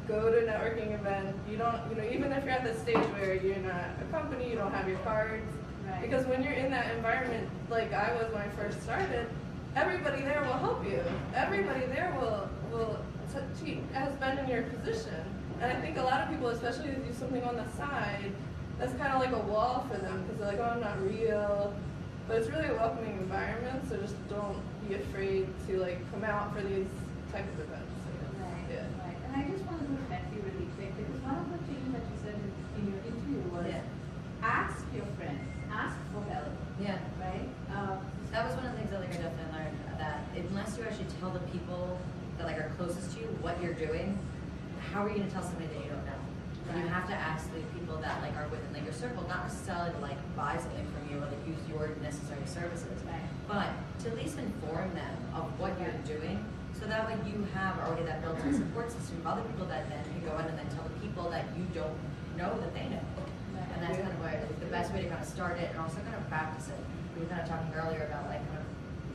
go to a networking event. You don't, even if you're at the stage where you're not a company, you don't have your cards. Right. Because when you're in that environment, like I was when I first started, everybody there will help you. Everybody there will has been in your position. And I think a lot of people, especially if you do something on the side, that's kind of like a wall for them, because they're oh, I'm not real. But it's really a welcoming environment, so just don't be afraid to come out for these type of events. Right. Yeah. Right. And I just want to go back to you really quick, because one of the things that you said in your interview was ask your friends, ask for help. Yeah. Right? That was one of the things that I definitely learned, that unless you actually tell the people that are closest to you what you're doing, how are you going to tell somebody that you don't know? Right. You have to ask the people that are within your circle, not necessarily to buy something from you or use your necessary services, Right. but to at least inform them of what you're doing, so that way you have already that built-in support system of other people that then can go in and then tell the people that you don't know that they know. Right. And that's kind of where the best way to kind of start it, and also kind of practice it. We were kind of talking earlier about kind of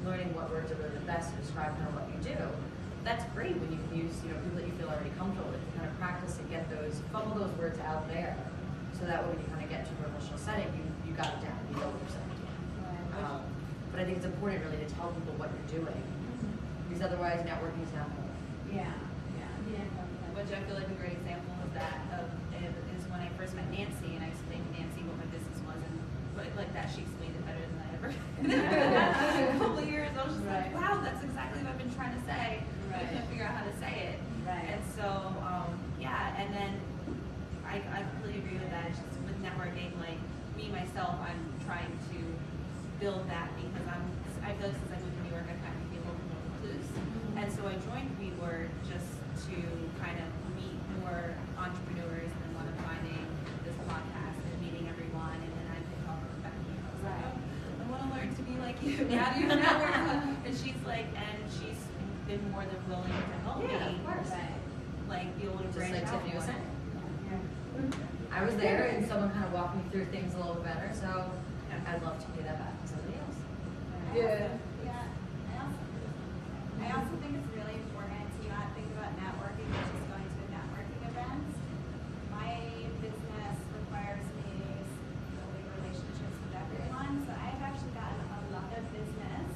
learning what words are really the best to describe kind of what you do. That's great when you can use people that you feel already comfortable with, to kind of practice and get fumble those words out there, so that way when you kind of get to a professional setting, you got it down, you know what you're saying. Right. But I think it's important really to tell people what you're doing, because otherwise networking is not going. Yeah. Which I feel like a great example of that is when I first met Nancy, and I explained to Nancy what my business was, and that she explained it better than I ever. A couple of years, I was just Right. wow, that's exactly what I've been trying to say. Right. I couldn't figure out how to say it. Right. And so, and then I completely agree with that. It's just with networking, me myself, I'm trying to build that, because I'm I feel like since I moved to New York, I kind of became a little more recluse. And so I joined WeWork just to kind of meet more entrepreneurs, and then wound up finding this podcast and meeting everyone, and then I picked up with Becky. I was like, oh, I want to learn to be like you. How do you network? And she's like, and she's been more than willing to help me. Of course. Like be able to Just branch like out Tiffany was more. saying. I was there and someone kind of walked me through things a little bit better, so I'd love to do that back to somebody else. Yeah. I also think it's really important to not think about networking as just going to a networking event. My business requires me building relationships with everyone, so I've actually gotten a lot of business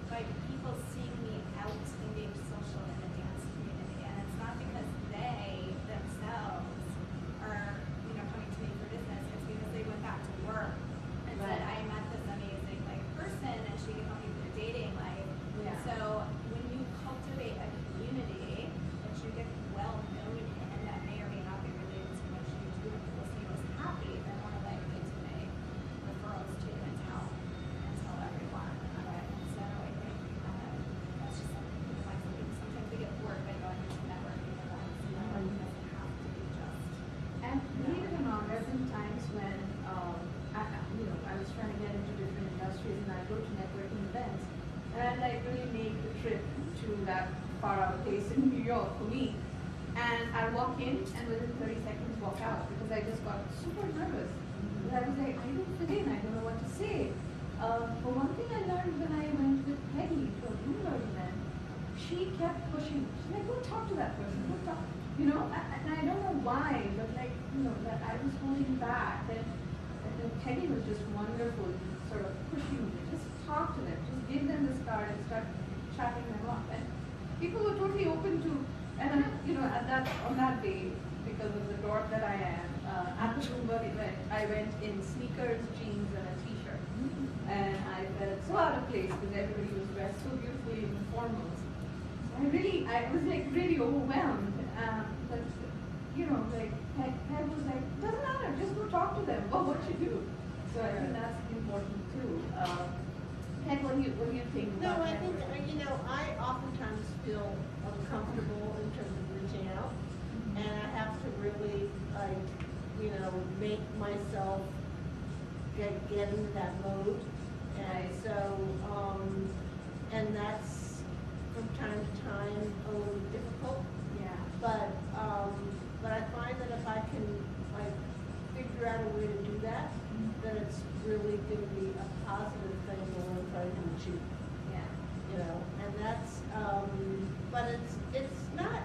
by people seeing me out engage social in the dance community, and it's not because they themselves are, coming to me for business. It's because they went back to work and said, I met this amazing person, and she can help me with your dating life. Yeah. So when you cultivate a community that you get well known in that may or may not be related to what you do and people see you as happy, then one of them gives me referrals to and tell everyone. So I think that's just something to keep in mind. Sometimes we get bored by going to networking events. It doesn't have to be just. And believe it or not, there have been times when I was trying to get into different industries, and I go to networking events, and I really make the trip to that far out place in New York for me. And I walk in, and within 30 seconds walk out, because I just got super nervous. Because I was like, I don't fit in, I don't know what to say. But one thing I learned when I went with Peggy to a Bloomberg event, she kept pushing. She's like, go talk to that person, go talk. And I don't know why, but that I was holding back. And Peggy was just wonderful, sort of pushing me. Just talk to them, just give them this card and start chatting them up. And people were totally open to, and on that day, because of the dork that I am, at the Bloomberg event, I went in sneakers, jeans, and a t-shirt. And I felt so out of place because everybody was dressed so beautifully in formals. I was really overwhelmed. But Peg was like, doesn't matter, just go talk to them. Well, what you do? So I think that's important too. Peg, what do you think? No, about I think, networking? I oftentimes feel uncomfortable in terms of reaching out. And I have to really, make myself get into that mode. And so, and that's from time to time a little difficult. Yeah. But I find that if I can figure out a way to do that, then it's really going to be a positive thing that I'm trying to achieve. Yeah. And that's but it's not.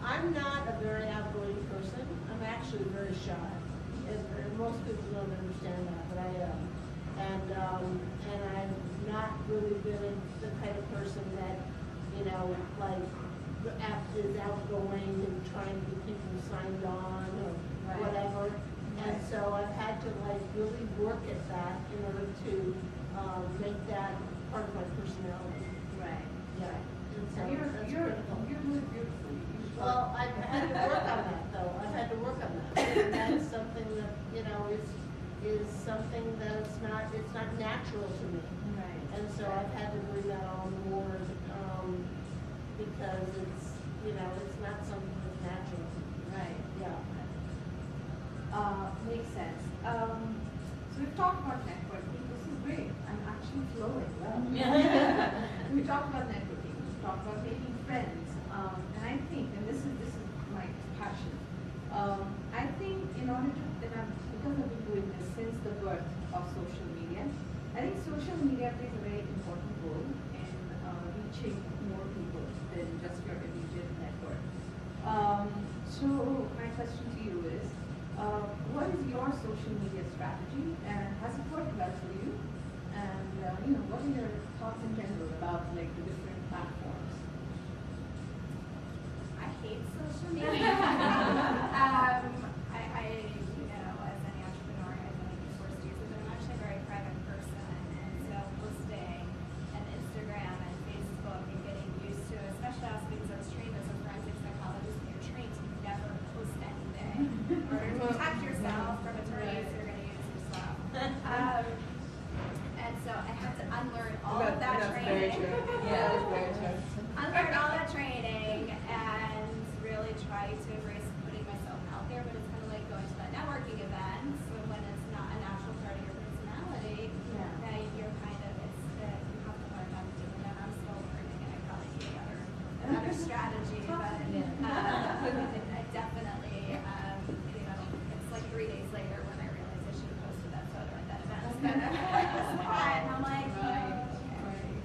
I'm not a very outgoing person. I'm actually very shy. And most people don't understand that, but I am. And I've not really been the kind of person that is outgoing and trying to get people signed on or whatever. And so I've had to really work at that in order to make that part of my personality. Right. Yeah. And so You're that's doing critical. beautifully. Well, I've had to work on that though. I've had to work on that. And that's something that, is something that it's not natural to me. Right. And so I've had to bring that on board, because it's not something that's natural. Right. Yeah. Makes sense. So we've talked about networking. This is great. I'm actually flowing well. We talked about networking. We talked about making friends. And I think, and this is my passion. I think in order to, because I've been doing this since the birth of social media, I think social media plays a very important role in reaching more people than just your immediate network. So my question to you is, what is your social media strategy, and has it worked well for you? And what are your thoughts in general about the different platforms? I hate social media. As any entrepreneur, I've been the worst use of it. I'm actually a very private person, and so posting and Instagram and Facebook and getting used to, especially also because I was trained as a forensic psychologist, and you're trained to never post anything in order to protect yourself from attorneys who are going to use your stuff. And so I had to unlearn all of that. that spot. And I'm like,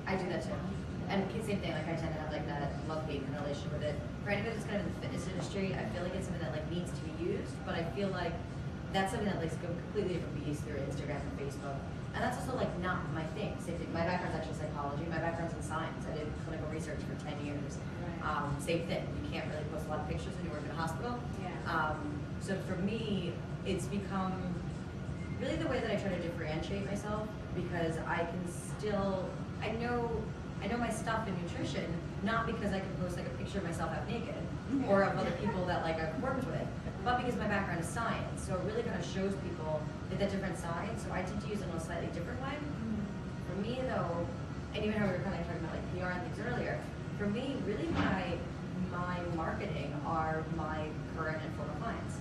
I do that too. And same thing, like I tend to have like that love-hate kind of relationship with it. For anybody that's kind of in the fitness industry, I feel like it's something that like needs to be used, but I feel like that's something that like go completely different beast through Instagram and Facebook. And that's also like not my thing. Same thing. My background's actually psychology. My background's in science. I did clinical research for 10 years. Same thing. You can't really post a lot of pictures when you work in a hospital. So for me, it's become really the way that I try to differentiate myself, because I can still, I know my stuff in nutrition, not because I can post like a picture of myself out naked or of other people that like I've worked with, but because my background is science. So it really kind of shows people that different side. So I tend to use it in a slightly different way. For me though, and even how we were kind of talking about like PR and things earlier, for me, really my marketing are my current and former clients.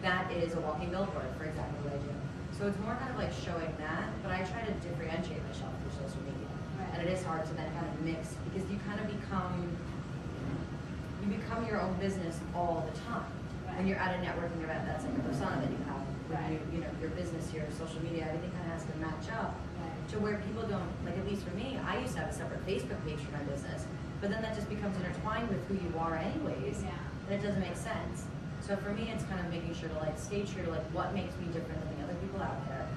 That is a walking billboard for exactly what I do. So it's more kind of like showing that, but I try to differentiate myself through social media. And it is hard to then kind of mix, because you kind of become your own business all the time. When you're at a networking event, that's like a persona that you have. When you know, your business, your social media, everything kind of has to match up to where people don't, like at least for me, I used to have a separate Facebook page for my business, but then that just becomes intertwined with who you are anyways, and it doesn't make sense. So for me, it's kind of making sure to like stay true to like what makes me different than the other people out there,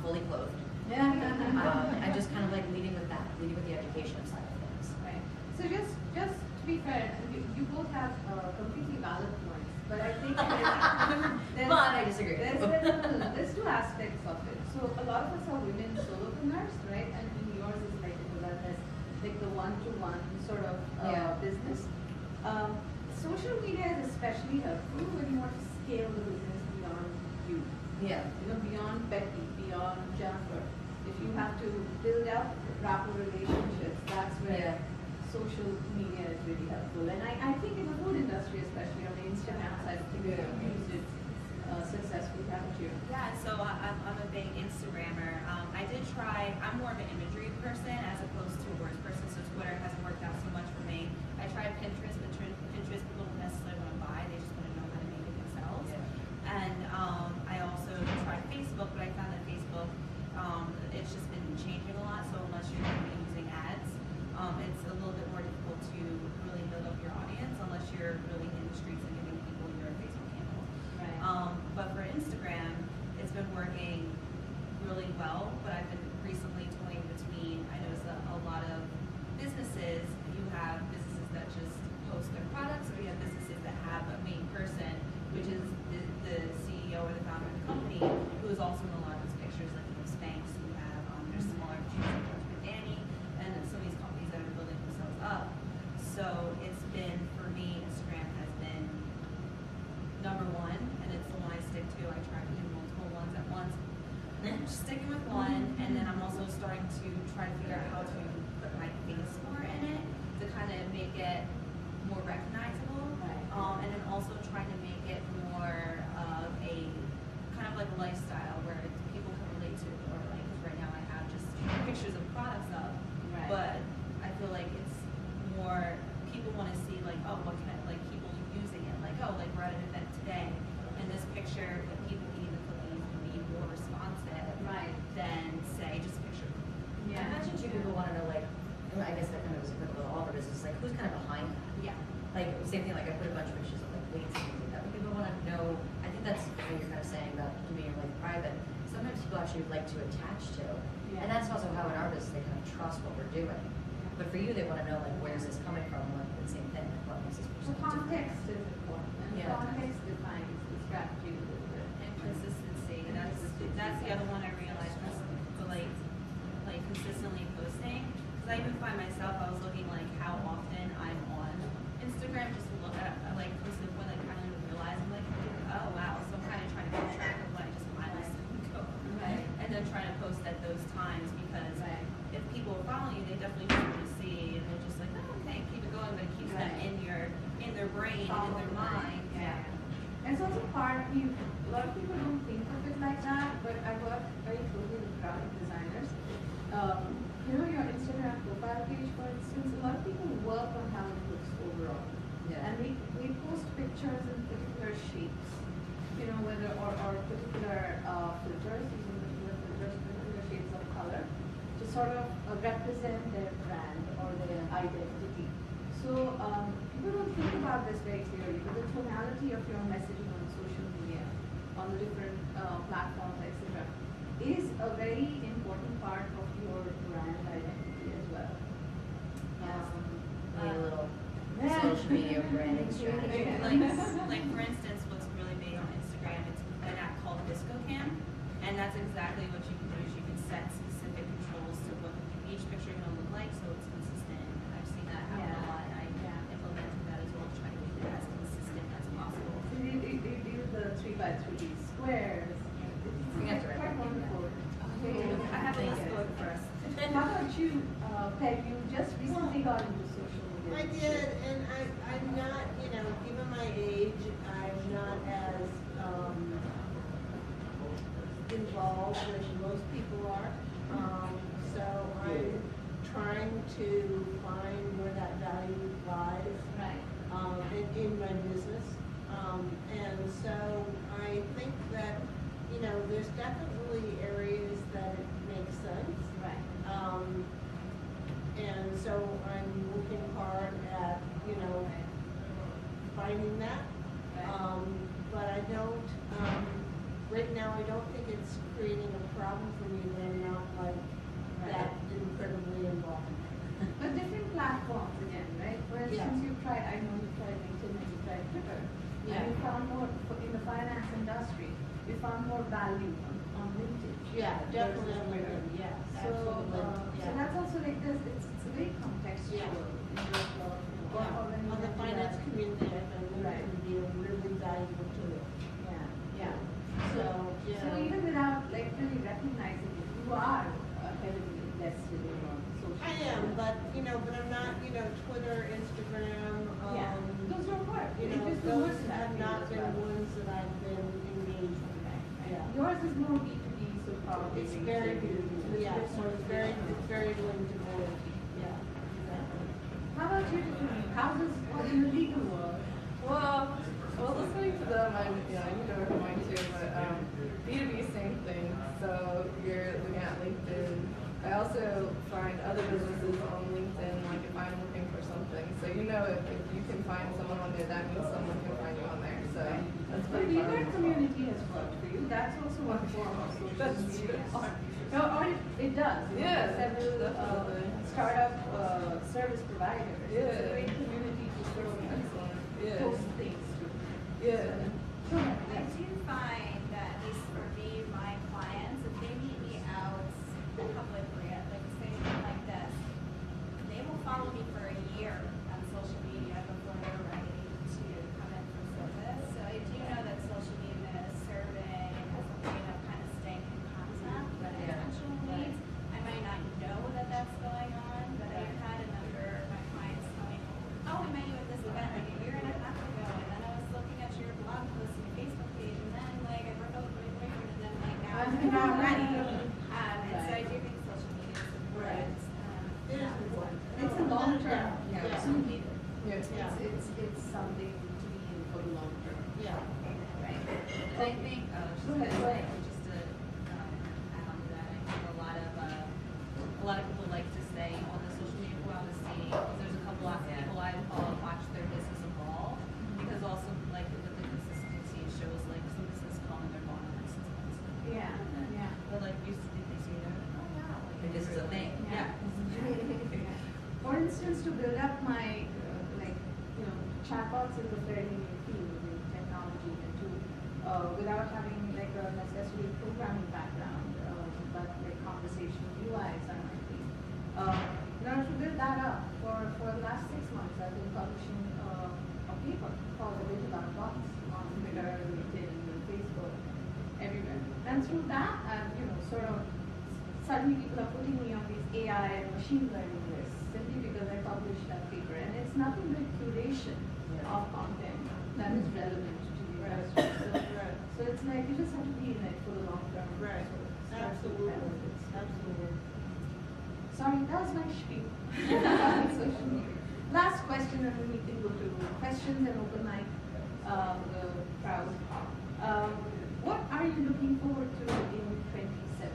fully clothed. And just kind of like leading with that, leading with the education side of things. Right. So just to be fair, you both have completely valid points, but I think But I disagree. There's two aspects of it. So a lot of us are women solopreneurs, right? And yours is like the one-to-one sort of business. Social media is especially helpful when you want to scale the business beyond you. Beyond Becky, beyond Jennifer. If you have to build up proper relationships, that's where social media is really helpful. And I think in the food industry, especially on the Instagram side, I think you've used it successfully, haven't you? Yeah, so I'm a big Instagrammer. I did try, I'm more of an imagery person as opposed to a words person, so Twitter hasn't worked out so much for me. I tried Pinterest, but Pinterest people don't necessarily want to buy, they just want to know how to make it themselves. And I also tried Facebook, but I found that Facebook, it's just been changing a lot, so unless you're going to be using ads, it's a little bit more difficult to really build up your audience unless you're really in the streets and giving people your Facebook handle. But for Instagram, it's been working really well, but I've been recently toying between, I noticed that a lot of businesses, you have businesses that just post their products, or you have businesses that have a main person, which is the CEO or the founder of the company, who is also in a lot of those pictures, like Spanx, who have their smaller pictures with Danny, and some of these companies that are building themselves up. So it's been, for me, Instagram has been number one, and it's the one I stick to. I try to do multiple ones at once. And then just sticking with one, and then I'm also starting to try to figure out how to put my face more in it to kind of make it more recognizable, and then also trying to make it more of a kind of like a lifestyle where people can relate to, or like, because right now I have just pictures of products up, but I feel like it's more, people want to see like, oh, what kind of, like people using it, like, oh, like we're at an event today, and this picture of people eating the cookies would be more responsive than say just a picture of cookies. I imagine too, people want to know like, I guess that kind of is applicable to all of our business, like who's kind of behind that? Like same thing, like I put a bunch of pictures of like weights and things like that, but people want to know, I think that's what you're kind of saying about doing it like private. Sometimes people actually like to attach to, and that's also how in our business they kind of trust what we're doing. But for you, they want to know like where's this coming from, like the same thing, like what makes this person So context is important. Context defines the strategy. And consistency, that's the other one I realized was the like consistently posting. Because I even find myself, I was looking like how often I'm on Instagram, just to look at like posted when I kind of didn't realize, I'm like, oh wow, so I'm kind of trying to keep track of what I just mindlessly go, and then trying to post at those times, because if people are following you, they definitely want to see, and they're just like, oh, okay, keep it going, but it keeps them in their brain and in their mind. And it's also part, a lot of people don't think of it like that, but I work very closely with graphic designers. Your Instagram profile page, for instance, a lot of people work on how it looks overall. And we post pictures in particular shapes, whether or particular filters, using particular filters. sort of represent their brand or their identity. So people don't think about this very clearly, but the tonality of your messaging on social media, on the different platforms, etc., is a very important part of your brand identity as well. Need a little Yeah. social media branding strategy. Like for instance, what's really big on Instagram, it's an app called ViscoCam, and that's exactly what you can do. Is you can set specific controls to what each picture is going to look like, so it's consistent. I've seen that happen a lot. I implemented that as well to try to make it as consistent as possible. So you do the 3x3 squares. We have to It's quite wonderful. I have a list going for us. How about you, Peg? You just recently got into social media. I did, and I'm not, given my age, I'm not as involved as most people are. So I'm trying to find where that value lies Right. in my business. And so I think that, there's definitely areas that it makes sense. Right. And so I'm working hard at, finding that. But I don't, right now, I don't think it's creating a problem for me that I'm not that incredibly involved. But different platforms again, right? For instance, Yeah. you've tried, I know you've tried LinkedIn and you've tried Twitter. Yeah. And you found more, in the finance industry, you found more value on LinkedIn. Yeah, definitely versus on Twitter. LinkedIn, yes, So, absolutely, so yeah. that's also like this, it's a very contextual. Yeah. In terms of, Yeah. On the finance community, I find Right. LinkedIn to be a really valuable tool. Yeah. So, So even without like really recognizing it, you are heavily invested in social I media. am, but I'm not, Twitter, Instagram, Yeah. Those don't work. you It know, just those works that have way not as been well. ones that I've been engaged with. Yeah. Yours is more B2B, so probably. It's very good, yeah, so it's very linked to more, yeah, exactly. How about you, Tiffany? How does in the legal world? Well, listening to them, I know we're going to, but B2B, same thing. So you're looking at LinkedIn. I also find other businesses on LinkedIn, like if I'm looking for something. So if you can find someone on there, that means someone can find you on there. So that's The pretty legal fun. community has worked for you. That's also one form of social That's media. true. Or it does. Yeah, Several definitely. startup service providers. It's a Yeah. great community to sort of Excellent. Yeah. post things to. Yeah. I do find that, at least for me, my clients, if they meet me out publicly, like say something like this, they will follow me for a year on social media before they're ready to come in for service. So I do know that social media is serving as a way of kind of staying in contact with potential leads. I might not know that that's going on, but I've had a number of my clients tell me, oh, we met you at this event like a year and a half ago, and then I was looking at your blog post and your Facebook page, and then like I broke up with my boyfriend, and then like now I'm ready. and so I do think social media is important. It is important. It's a long term. Yeah. Absolutely. Yeah. It's something to be in for the long term. Yeah. Right. And I think, Go ahead. just to add on to that, I think a lot of people like to stay on the social media while to see, there's a couple of people I follow watch their business evolve, because also like with the consistency, it shows like some business calling their bond in like 6 months. Yeah. Yeah. But like you see, they see that, oh wow. Like, This is a thing. Yeah. For instance, to build up my chatbots is a fairly new field in technology, and to without having like a necessary programming background, but like conversational UIs are my thing. In order to build that up, for the last 6 months, I've been publishing a paper called The Digital Bots on Twitter, LinkedIn, Facebook, everywhere. And through that, I've sort of suddenly people are putting me on these AI and machine learning lists simply because I published that paper. And it's nothing but curation of content that is relevant to the industry. So it's like you just have to be in it for the long term. Right. So it starts to Absolutely. benefit. Absolutely. Sorry, that was my spiel. on social media. Last question, and then we can go to questions and open mic crowd. What are you looking forward to in 27?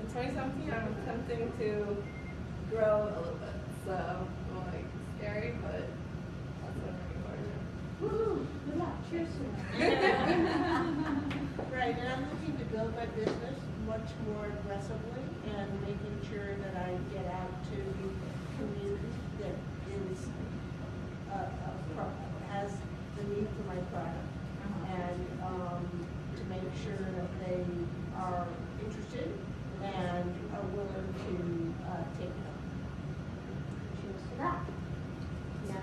2017, I'm attempting to grow a little bit. So I'm like scary, but that's what I'm looking forward to. Woo-hoo, good luck, cheers to that. Right, and I'm looking to build my business much more aggressively and making sure that I get out to the community that is, has the need for my product. And to make sure that they are interested and are willing to take it up. Cheers to that. Yeah.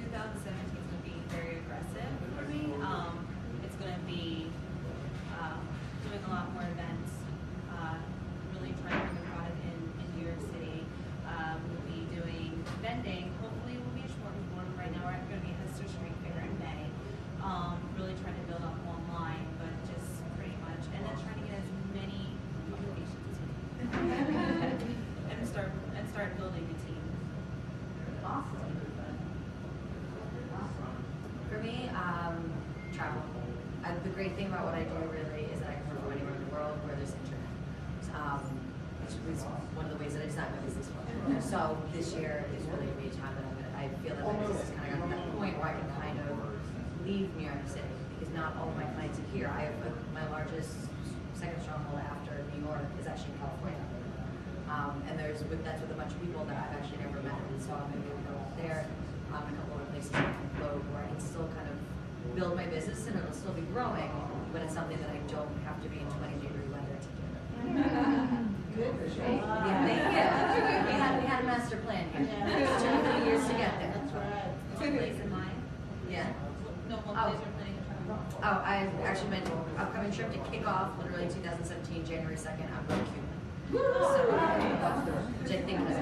2017 is going to be very aggressive for me. It's going to be doing a lot more events, really trying to bring the product in New York City. We'll be doing vending. Hopefully we'll be a smorgasbord. Right now we're going to be at Hester Street Fair in May. Really trying to build up online, but just pretty much, and then trying to get as many publications and start building a team. Awesome. For me, travel. The great thing about what I do really is that I can work from anywhere in the world where there's internet. Which is one of the ways that I designed my business for. So this year is really going to be a time that I feel that my business is kind of got to that point where I can kind of leave New York City because not all of my clients are here. I have my largest second stronghold after New York is actually in California. And that's with a bunch of people that I've actually never met. And so I'm going to be able to go out there, a couple other places on the globe where I can still kind of build my business and it'll still be growing, but it's something that I don't have to be in 20-degree weather to do. Good. Yeah, thank you. We had a master plan here. It took a few years to get there. That's right. One place in mind? Yeah. No, one place you're planning to travel. Oh, I actually meant upcoming trip to kick off literally 2017, January 2nd. I'm going to Cuba. So, which I think is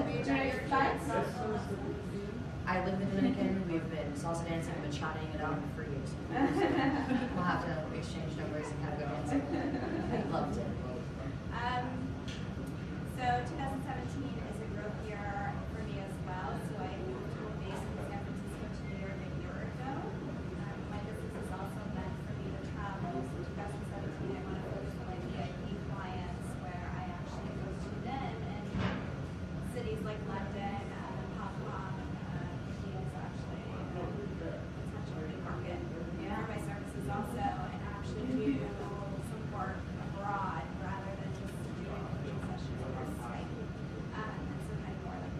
I live in the Dominican. We've been salsa dancing. We've been shotting it up for years. We'll have to exchange numbers and kind of go dancing. I'd love to. So 2017 is a growth year for me as well. So I moved to a base in San Francisco to New York a year ago. My business is also meant for me to travel. So 2017 I want to focus on my VIP clients where I actually go to them in cities like London, Hong Kong, India is actually such a big market for my services also, and actually do some work abroad rather than just doing coaching sessions over Skype. And so kind of more like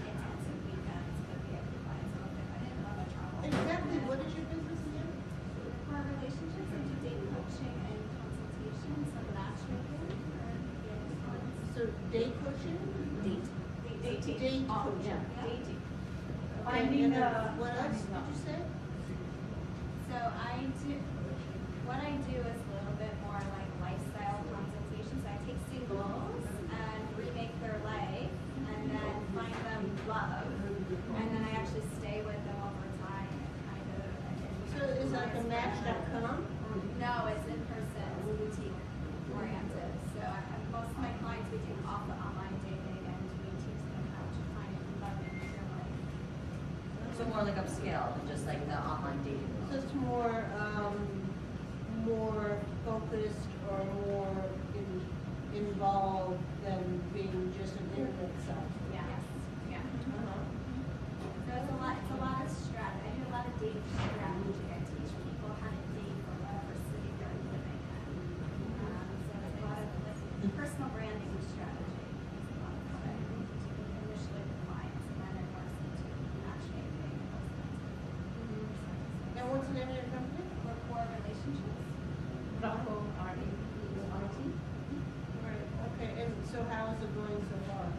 intensive weekends with VIP clients. So if I didn't love my travel. Exactly, what is your business again? For relationships, I do date coaching and consultation, some matchmaking for VIP clients. So date coaching? Date. Dating. Date coaching. Yeah. Dating. And what else did you say? So what I do is a little bit more like lifestyle consultations. I take singles and remake their life and then find them love. And then I actually stay with them over time and kind of. So it's like a match.com? No, it's in person, it's boutique oriented. So most of my clients, we take off the online dating and we teach them how to find love in their life. So more like upscale than just like the online dating. So it's more focused or more involved than being just an internet site. Yeah. Yeah. So it's a lot of strategy. I do a lot of dating strategy. I teach people how to date from whatever city they're living in. So it's a lot of like personal branding strategy. It's a lot of what I do initially with clients, and then it works into matchmaking and those kinds of things. And what's the name of your company? For core relationships. Bravo, R-A-P-O-R-T. Right, okay, and so how is it going so far?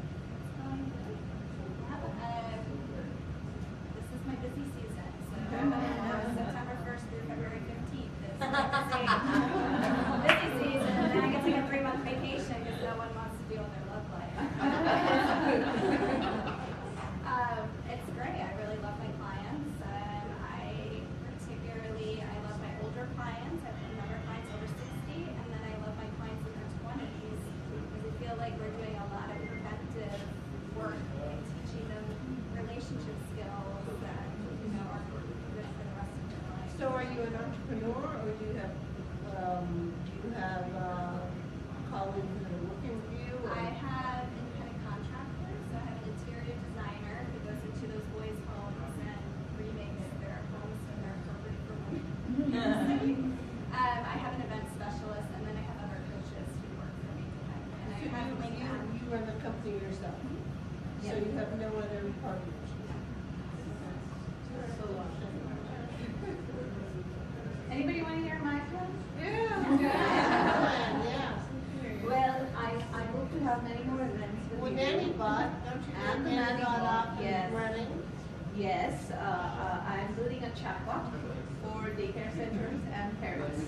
This is my busy season, so September 1st through February 15th is my busy season, and then I get to take a 3-month vacation because no one wants to deal with their love life. It's great. I really love my clients. I love my older clients. I have a number of clients over 60, and then I love my clients in their 20s because I feel like we're doing a lot of preventive work and teaching them relationship skills that are good for the rest of their life. So are you an entrepreneur or do you have everything yourself. So you have no other partners. That's a lot. Anybody want to hear my plan? Yeah. Well, I hope to have many more events with With you. Nanny Bot, don't you And have the Nanny Nanny Bot Bot, up yes. and running? Yes, I'm building a chatbot for daycare centers and parents.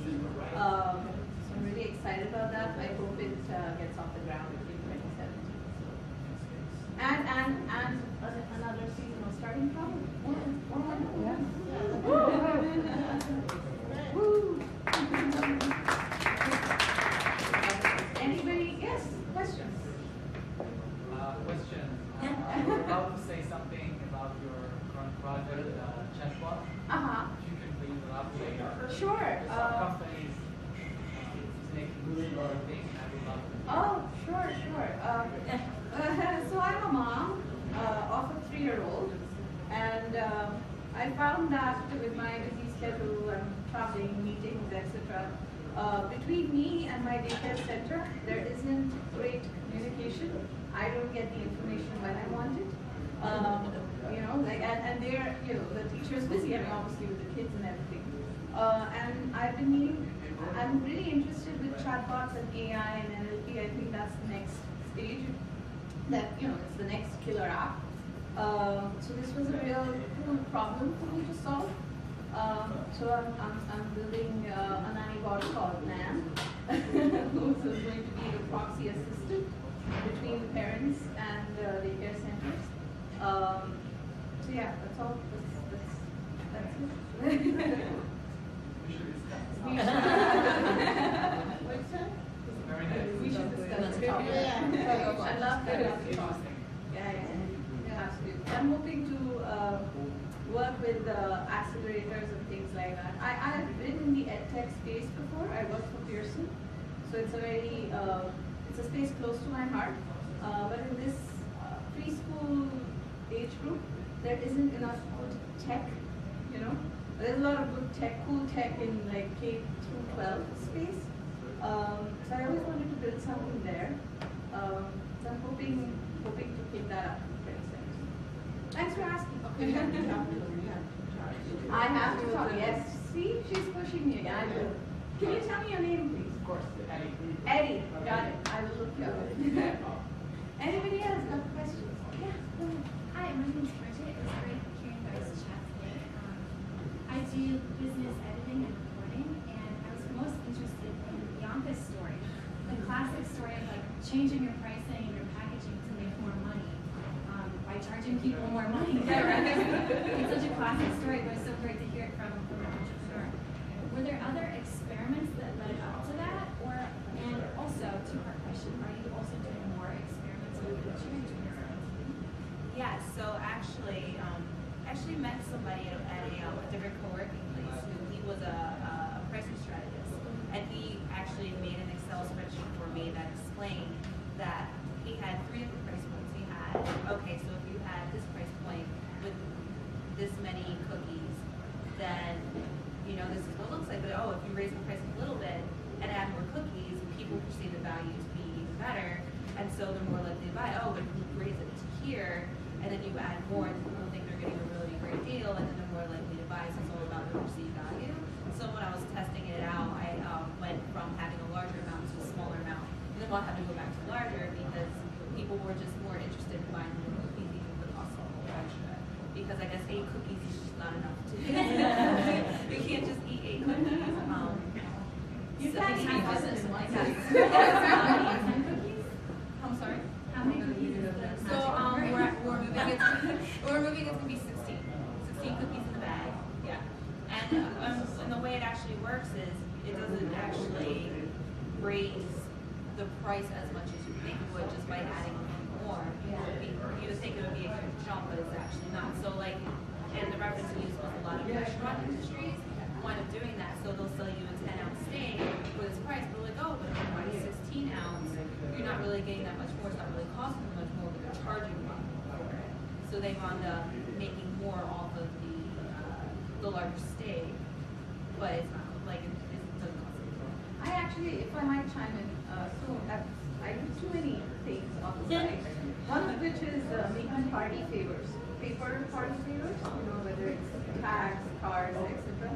So I'm really excited about that. I hope it gets off the ground in 2017. And another seasonal starting problem. Woo! Anybody? Yes, questions? Question. I would love to say something about your current project, chatbot. If you can please elaborate. Sure. Some companies making really a lot of things. I would love to. Oh, sure. So I'm a mom of a 3-year-old, and I found that with my busy schedule and traveling, meetings, etc., between me and my daycare center, there isn't great communication. I don't get the information when I want it. And they're, the teacher's busy, obviously with the kids and everything. And I've been meaning, I'm really interested with chatbots and AI and NLP. I think that's the next stage. That, it's the next killer app. So this was a real cool problem for me to solve. So I'm building a nanny bot called Nan, who's going to be the proxy assistant between the parents and the daycare centers. So yeah, that's all. That's it. We should discuss. What's that? Very nice. We should discuss it. Yeah. I love that. Interesting. Yeah, absolutely. I'm hoping to work with accelerators and things like that. I've been in the edtech space before. I worked for Pearson, so it's a very it's a space close to my heart. But in this preschool age group, there isn't enough good tech. There's a lot of good tech, cool tech in like K through 12 space. So I always wanted to build something there. So I'm hoping to pick that up in 2017. Thanks for asking. Okay, you have to talk to them, I have to talk. Yes. See, she's pushing me again. I will. Can you tell me your name, please? Of course, Eddie. Eddie. Got it. I will look you up. Anybody else got questions? Yeah. Hi, my name is Bridget. It was great hearing you guys chat today. I do business editing and reporting, and I was most interested in Bianca's story, the classic story of like changing your pricing and your packaging to make more money by charging people more money. It's such a classic story, but it's so great to hear it from an entrepreneur. Were there other experiments that led up to that, and also two-part question: are you also doing more experiments with the change? Yeah, so actually met somebody at a different co-working place who he was a pricing strategist, and he actually made an Excel spreadsheet for me that explained that he had 3 different price points. He had, okay, so if you had this price point with this many cookies, then this is what it looks like. But if you raise the price a little bit and add more cookies, people perceive the value to be even better, and so they're more likely to buy. But if you raise it to here, and then you add more, and people think they're getting a really great deal, and then they're more likely to buy. So it's all about the perceived value. So when I was testing it out, I went from having a larger amount to a smaller amount, and then I'll have to go back to larger because people were just more interested in buying more cookies, even if the cost a whole extra. Because I guess 8 cookies is just not enough to you can't just eat 8 cookies. You so can't you have need business like that. I'm sorry. How many cookies is the So we're moving it to be 16 cookies in the bag. Yeah. And the way it actually works is it doesn't actually raise the price as much as you think it would just by adding more. You would think it would be a huge jump, but it's actually not. So and the reference we use with a lot of restaurant industries wind up doing that. So they'll sell you a 10-ounce steak for this price, but if you buy 16 ounce, you're not really getting that much more. It's not really costing them much more, but they're charging you for it. So they wound up making more off of the larger steak, but it's not it doesn't cost them. I actually, if I might chime in, so I do too many things on the side. One of which is making party favors, paper party favors, whether it's tags, cards, etc.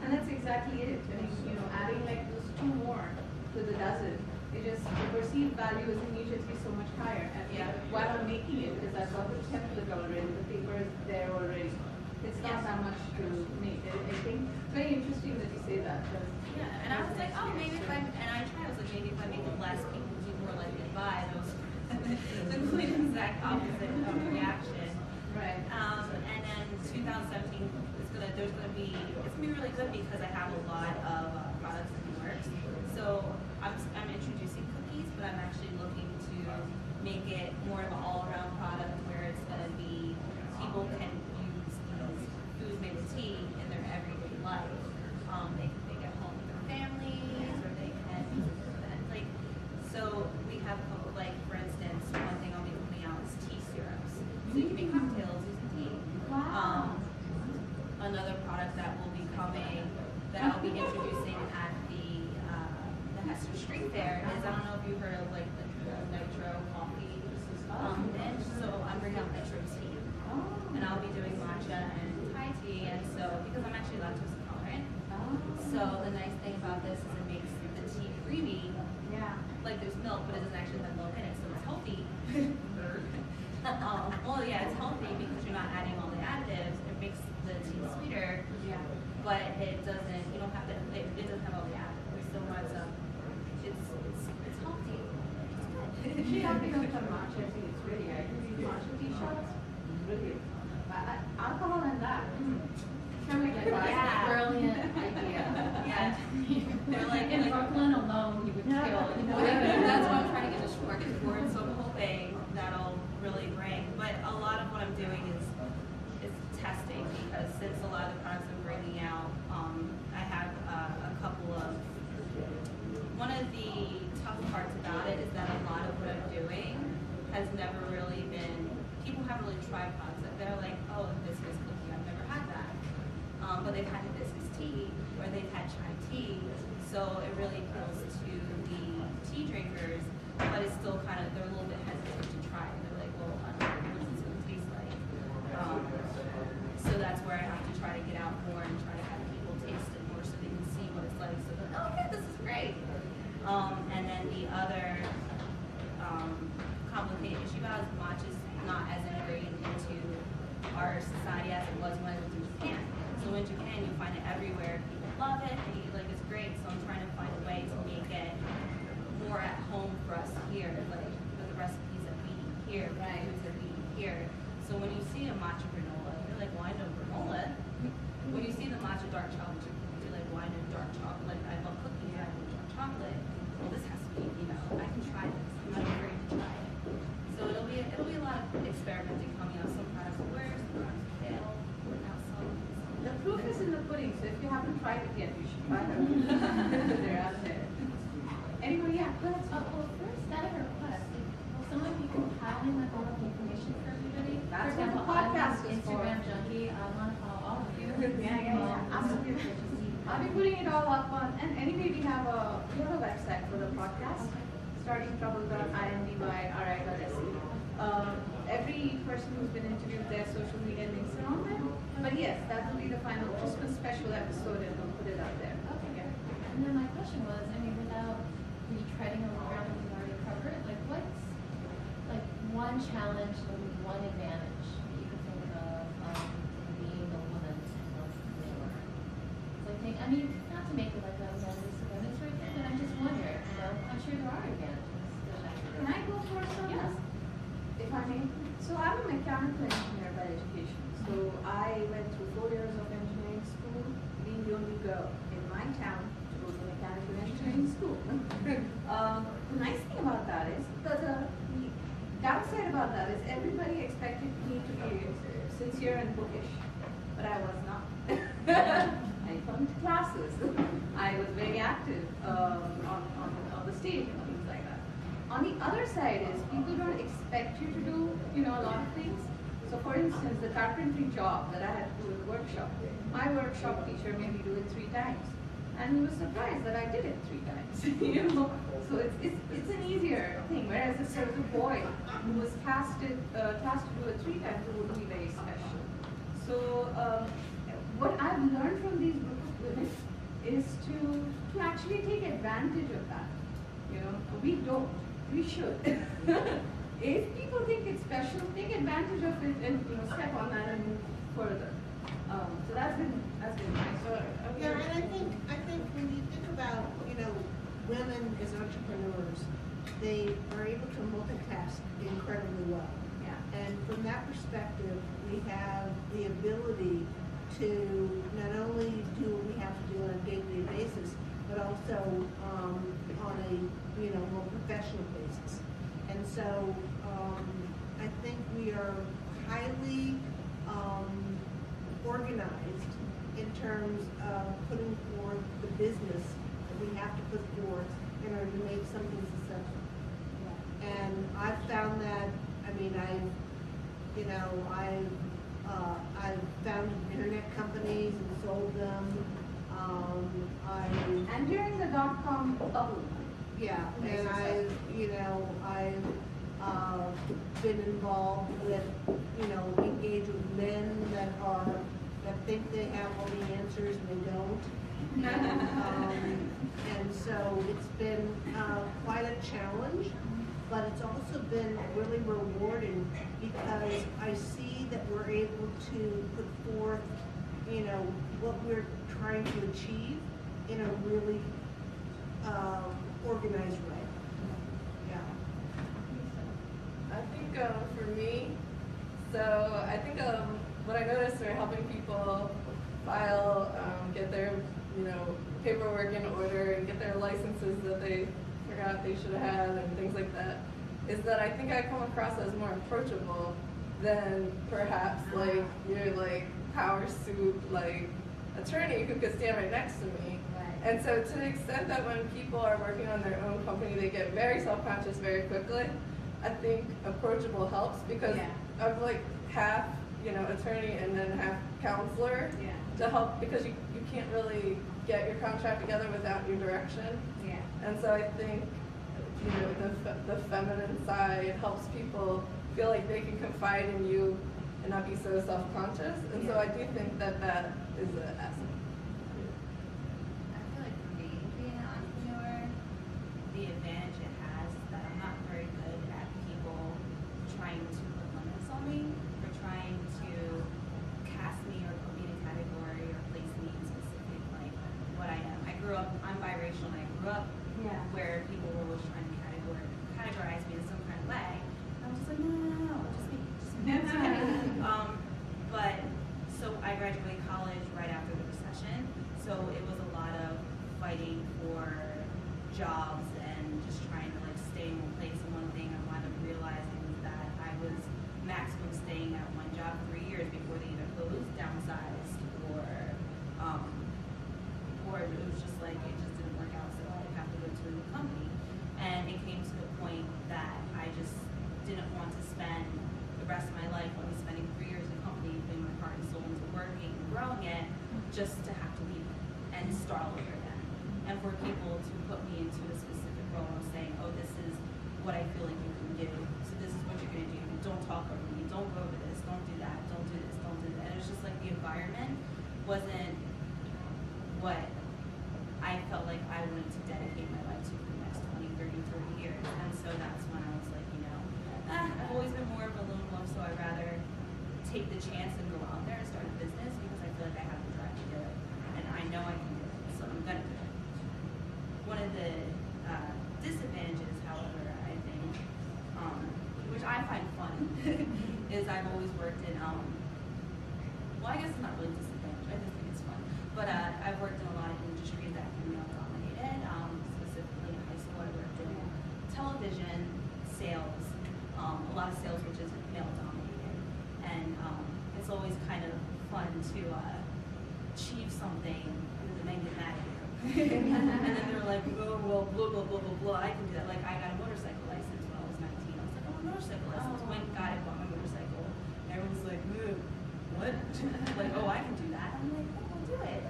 And that's exactly it. I mean, adding like those 2 more to the dozen, the perceived value is immediately so much higher. And while I'm making it, because I've got the template already, the paper is there already. It's not that much to make. I think very interesting that you say that. Yeah, and I was like, oh, maybe if I was like, maybe if I make it less, people will be more likely to buy those. The complete exact opposite of reaction. Right. And then 2017 it's gonna be really good because I have a lot of products in the works. So I'm introducing cookies, but I'm actually looking to make it more of an all-around product where it's gonna be people can use these foods made with tea in their everyday life. They get home with their families, or they can use it for events. Like, so we have a couple, like for instance, one thing I'll be putting out is tea syrups. So you can make cocktails using tea. Wow. Another product that will be coming that I'll be introducing at the Hester Street Fair is, I don't know if you heard of like the nitro coffee bench. So I'm bringing out nitro tea, and I'll be doing matcha and Thai tea, and so because I'm actually lactose intolerant. So the nice thing about this is it makes the tea creamy. Yeah. Like there's milk, but it doesn't actually have milk in it, so it's healthy. Well, yeah, it's healthy because you're not adding all the additives. It makes the tea sweeter. Yeah. But it doesn't. You don't have to. It doesn't have all the additives. So it's healthy. It's She helped me with the matcha tea. It's really good. Matcha tea shots. Brilliant. Alcohol and that. Yeah. Brilliant idea. Yeah. We're like In Brooklyn alone, you would kill. That's what I'm trying to get this market forward. So I'm hoping that'll really bring. But a lot of what I'm doing is testing, because since a lot of the products I'm bringing out, I have a couple of. One of the tough parts about it is that a lot of what I'm doing has never really been. People haven't really tried products. They're like, oh, hibiscus cookie. I've never had that. But they've had hibiscus tea, or they've had chai tea. So it really appeals to the tea drinkers, but it's still kind of, they're a little bit hesitant to try it. They're like, well, I don't know what this is going to taste like. So that's where I have to try to get out more and try to have people taste it more so they can see what it's like. So they're like, oh, okay, this is great. And then the other complicated issue about is matcha is not as integrated into our society as it was when I lived in Japan. So in Japan, you find it everywhere. People love it. They eat like it's great. So I'm trying to find a way to make it more at home for us here, like with the recipes that we eat here, right? Foods that we eat here. So when you see a matcha granola, you're like, well, I know granola. When you see the matcha dark chocolate, you're like, well, I know dark chocolate. Like, I love cookies. I know dark chocolate. Well, this has to be, I can try this. I'm not afraid to try it. So it'll be a lot of experimenting coming out. Some products will work, some products will fail. The proof is in the pudding, so if you haven't tried it yet, you should try them. They're out there. Anyway, yeah, go ahead. Well, first, I have a request. Will someone be compiling like all of the information for everybody? That's for example, what the podcast I'm an is for. Instagram junkie. I want to follow all of you. Yeah. Absolutely. I'll be putting it all up on, and anyway, we have a website for the podcast, startingtrouble.indyrise.se. Every person who's been interviewed, their social media links are on there. But yes, that will be the final Christmas special episode, and we'll put it out there. Okay. And then my question was, I mean, without retreading on the ground that we've already covered, like what's like one challenge or one advantage that you can think of being a woman entrepreneur? So I mean, not to make it like a discriminatory thing, but I'm just wondering, I'm sure there are advantages. Can I go first on Yes. this? If I may. So I'm a mechanical engineer by education. So I went through 4 years of engineering school, being the only girl in my town to go to mechanical engineering school. The nice thing about that is, the downside about that is everybody expected me to be sincere and bookish, but I was not. I flunked classes. I was very active on the stage and things like that. On the other side is people don't expect you to do a lot of things. So for instance, the carpentry job that I had to do in the workshop, my workshop teacher made me do it 3 times. and he was surprised that I did it 3 times. You know, so it's an easier thing. Whereas if there was a boy who was tasked to do it 3 times, it would be very special. So what I've learned from these group of women is to actually take advantage of that. You know, we don't. We should. If people think it's special, take advantage of it and step on that and move further. So that's been nice. Yeah, and I think when you think about women as entrepreneurs, they are able to multitask incredibly well. Yeah. And from that perspective, we have the ability to not only do what we have to do on a day-to-day basis, but also on a more professional basis. And so I think we are highly organized in terms of putting forth the business that we have to put forth in order to make something successful. And I've found that, I've founded internet companies and sold them. And during the .com bubble. Yeah, and I've been involved with, engage with men that think they have all the answers and they don't. And so it's been quite a challenge, but it's also been really rewarding because I see that we're able to put forth, what we're trying to achieve in a really organized way. Yeah. I think for me, so I think what I noticed are helping people file, get their paperwork in order and get their licenses that they forgot they should have had and things like that, is that I think I come across as more approachable than perhaps like your power suit attorney who could stand right next to me. And so to the extent that when people are working on their own company, they get very self-conscious very quickly, I think approachable helps because I'm half, attorney and then half counselor to help because you can't really get your contract together without your direction. Yeah. And so I think, the feminine side helps people feel like they can confide in you and not be so self-conscious. And so I do think that is an asset. I feel like for me, being an entrepreneur, the advantage it has is that I'm not very good at people trying to put limits on me or trying to cast me or put me in a category or place me in specific, what I am. I'm biracial and I grew up where people were always trying to categorize me in some kind of way. And I was just like, no, just me. But so I graduated college right after the recession. So it was a lot of fighting for jobs and just trying to stay in one place. And one thing I wound up realizing was that I was maximum staying at one job 3 years before they either closed, downsized, or it was just it just didn't work out. So I'd have to go to a new company. And it came to the point that I just didn't want to spend the rest of my life only spending 3 years in a company, putting my heart and soul into working and growing it, just to have to leave it and start all over again. And for people to put me into a specific role of saying, oh, this is what I feel like you can do, so this is what you're going to do. Don't talk over me. Don't go over this. Don't do that. Don't do this. Don't do that. And it was just the environment wasn't what I felt like I wanted to dedicate my life to for the next 20, 30, 40 years. And so that's when I was like, I've always been more of a lone wolf, so I'd rather take the chance and go out there and start a business because I feel like I have the drive to do it. And I know I can do it, so I'm going to do it. One of the disadvantages, however, I think, which I find fun, is I've always worked in, well, I guess it's not really disadvantage, I just think it's fun. But I've worked in a lot of industries that have been male-dominated. Specifically in high school, I worked in television, sales, a lot of sales which is male-dominated. And it's always kind of fun to achieve something and then the men get mad at you. And then they're like, oh, well, blah, blah, blah, blah, blah, I can do that. I got a motorcycle license when I was 19. I was like, oh, a motorcycle license. Went, got it, bought my motorcycle. And everyone's like, what? Oh, I can do that. I'm like, oh, I'll do it.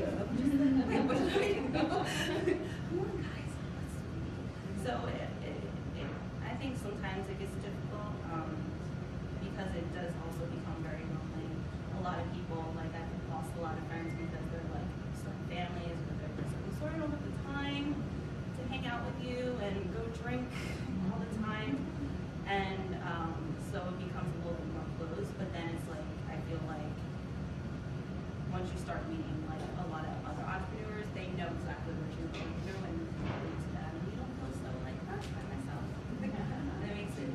Just like, wait, what are we doing? Come on, guys, let's see. So I think sometimes it gets difficult because it does also become very lonely. A lot of people, like I've lost a lot of friends because they're like starting families or they're just like, sorry, I don't have the time to hang out with you and go drink all the time. And so it becomes a little bit more closed, but then it's like, I feel like once you start meeting like a lot of other entrepreneurs, they know exactly what you're going through and relate to that, and you don't feel so like crushed by myself. That makes it.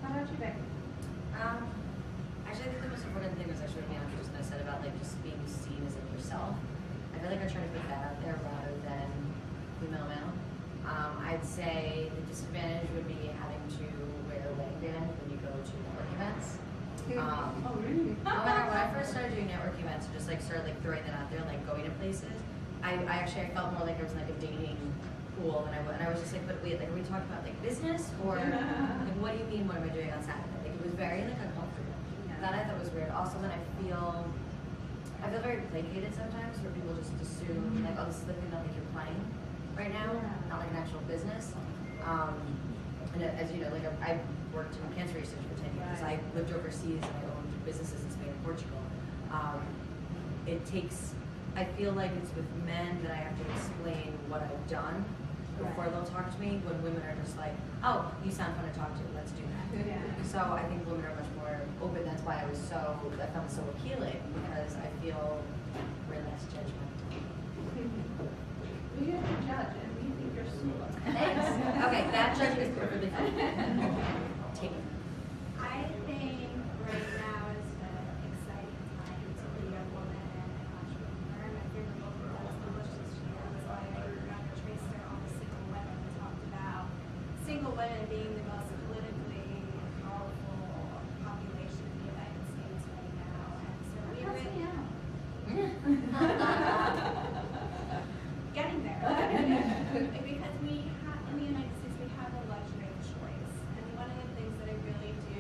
How about you, Becky? Actually, I think the most important thing was actually what Bianca just said about like just being seen as like yourself. I feel like I try to put that out there rather than female male. I'd say the disadvantage would be having to wear a leg band when you go to network events. Oh, really? When I first started doing network events and just like started like throwing that out there and like going to places, I felt more like I was in like a dating pool and I was just like, but wait, like are we talking about like business or like what do you mean what am I doing on Saturday? Like it was very like uncomfortable. That I thought was weird. Also then I feel very placated sometimes where people just assume like, oh, this is the thing that like you're playing right now, not like an actual business. And as you know, like I worked in cancer research for 10 years. I lived overseas and I owned businesses in Spain and Portugal. It takes, I feel like it's with men that I have to explain what I've done before they'll talk to me, when women are just like, oh, you sound fun to talk to, let's do that. So I think women are much more open. That's why I found it so appealing, because I feel we're less judgmental. We have to judge, and we think you're super. Thanks. Okay, that judgment is perfectly fine. Take it. I think right now is an exciting time to be a woman and an entrepreneur. My favorite book that was published this year was by Dr. Tracer on the single women, who talked about single women being the most politically powerful population in the United States right now. And so we really getting there. Because we have, in the United States, we have the luxury of choice. And one of the things that I really do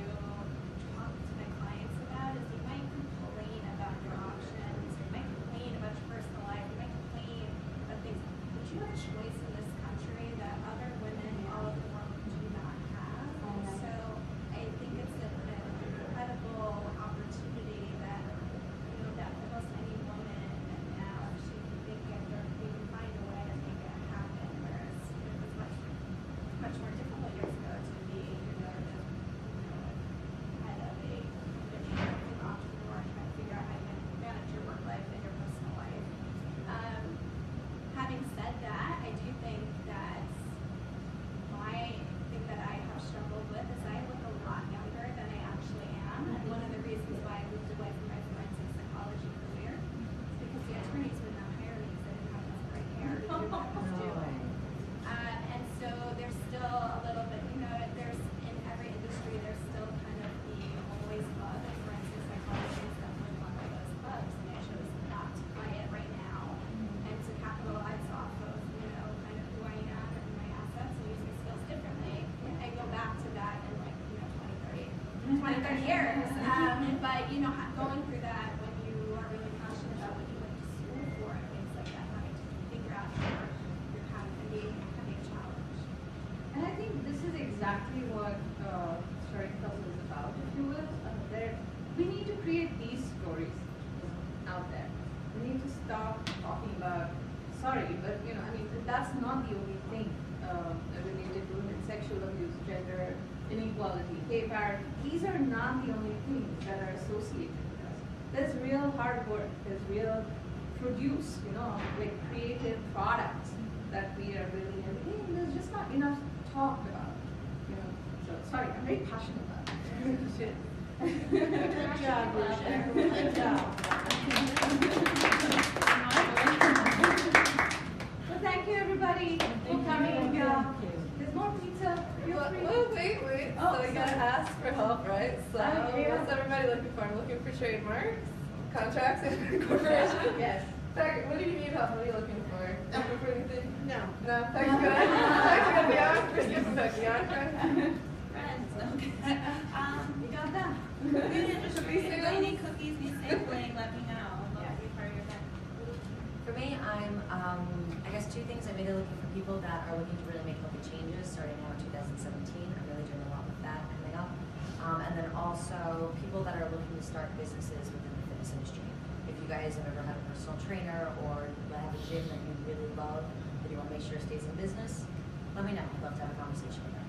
talk to my clients about is you might complain about your options, you might complain about your personal life, you might complain about things, but you have choice in this country that other women all over the world do not have. And so I think it's an incredible opportunity that, you know, that almost any woman now, if she can get there, we can find a way to make it happen. Whereas it was much more difficult years ago to be, head of a entrepreneur, trying to figure out how you manage your work life and your personal life. Having said that, I do think that my thing that I have struggled with is I look a lot younger than I actually am. And one of the reasons why I moved away from my forensic psychology career is because the attorneys would not hire me because I didn't have enough gray hair to do what I was doing. And so there's still a little bit, you know, there's in every industry there's still kind of the always club, and forensic psychology is definitely one of those clubs, and I chose not to play it right now and to capitalize off of, you know, kind of who I am and my assets and use my skills differently and go back to that in like, you know, 20, 30 years. But, you know, going through that when you are really passionate about what you went to school for and things like that, having to figure out your path can be a challenge. And I think this is exactly what Story Club is about, if you will. We need to create these stories out there. We need to stop talking about, sorry, but you know, I mean, that's not the only thing related to women, sexual abuse, gender inequality, pay parity. These are not the only things that are associated with us. There's real hard work. There's real produce, you know, like creative products that we are really in. There's just not enough talked about, you know. So sorry, I'm very passionate about it. Good job, Risha. Good job. Well, thank you everybody for coming. There's more pizza. Wait. Oh, So you gotta ask for help, right? So Okay. what's everybody looking for? I'm looking for trademarks, contracts, and incorporation. Yes. Becky, what do you need help? What are you looking for? Looking for anything? No. No, Becky's good. Becky's good. We're skipping Becky, aren't we? Friends, okay. You got that? If you need cookies, need sampling, let me know. I'd love to be part of your event. For me, I'm, I guess two things. I'm really looking for people that are looking to really make healthy changes starting now in 2017. I'm really doing a lot with that coming up. And then also people that are looking to start businesses within the fitness industry. If you guys have ever had a personal trainer or have a gym that you really love, that you want to make sure stays in business, let me know. I'd love to have a conversation with them.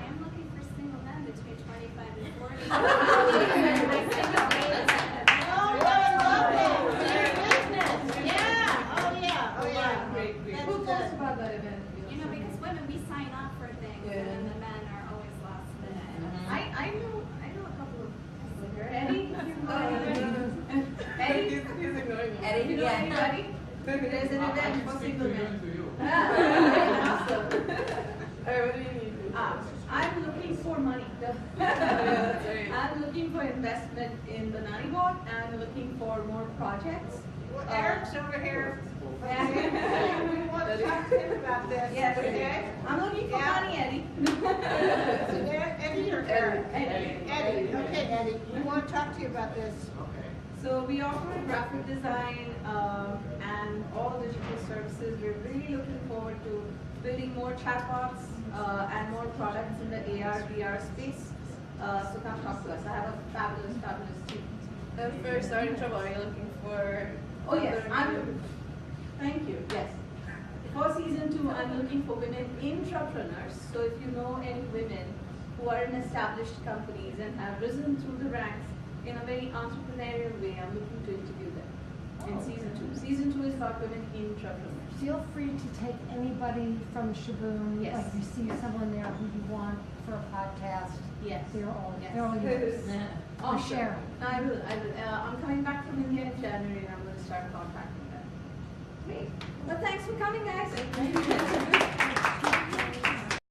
I'm looking for single men between 25 and 40. Who told us about that event? You know, because women, we sign up for things, and then the men are always last minute. I know a couple of people here. Eddie? Eddie? He's ignoring me. Eddie, You know anybody? There's an event for single men. Awesome. Alright, what do you need? I'm looking for money. that's right. I'm looking for investment in the nanny board. I'm looking for more projects. Well, Eric's over here. We Yeah. want to talk to him about this. Yes, Okay? I'm looking for Yeah. money, Eddie. Eddie or Eric? Eddie. Eddie, okay, Eddie, we want to talk to you about this. So we offer graphic design and all digital services. We're really looking forward to building more chatbots and more products in the AR, VR space. So come talk to us. I have a fabulous team. And for starting trouble, are you looking for? Oh yes, other- thank you, yes. For season 2, I'm looking for women entrepreneurs. So if you know any women who are in established companies and have risen through the ranks in a very entrepreneurial way, I'm looking to interview them in season 2. Season 2 is about women entrepreneurs. Feel free to take anybody from Shaboom. Yes. Like if you see someone there who you want for a podcast. Yes. They're all Yes. yours. Awesome. For sharing. I will. I'm coming back from India in January and I'm going to start contacting them. Great. Well, thanks for coming, guys. Thank you.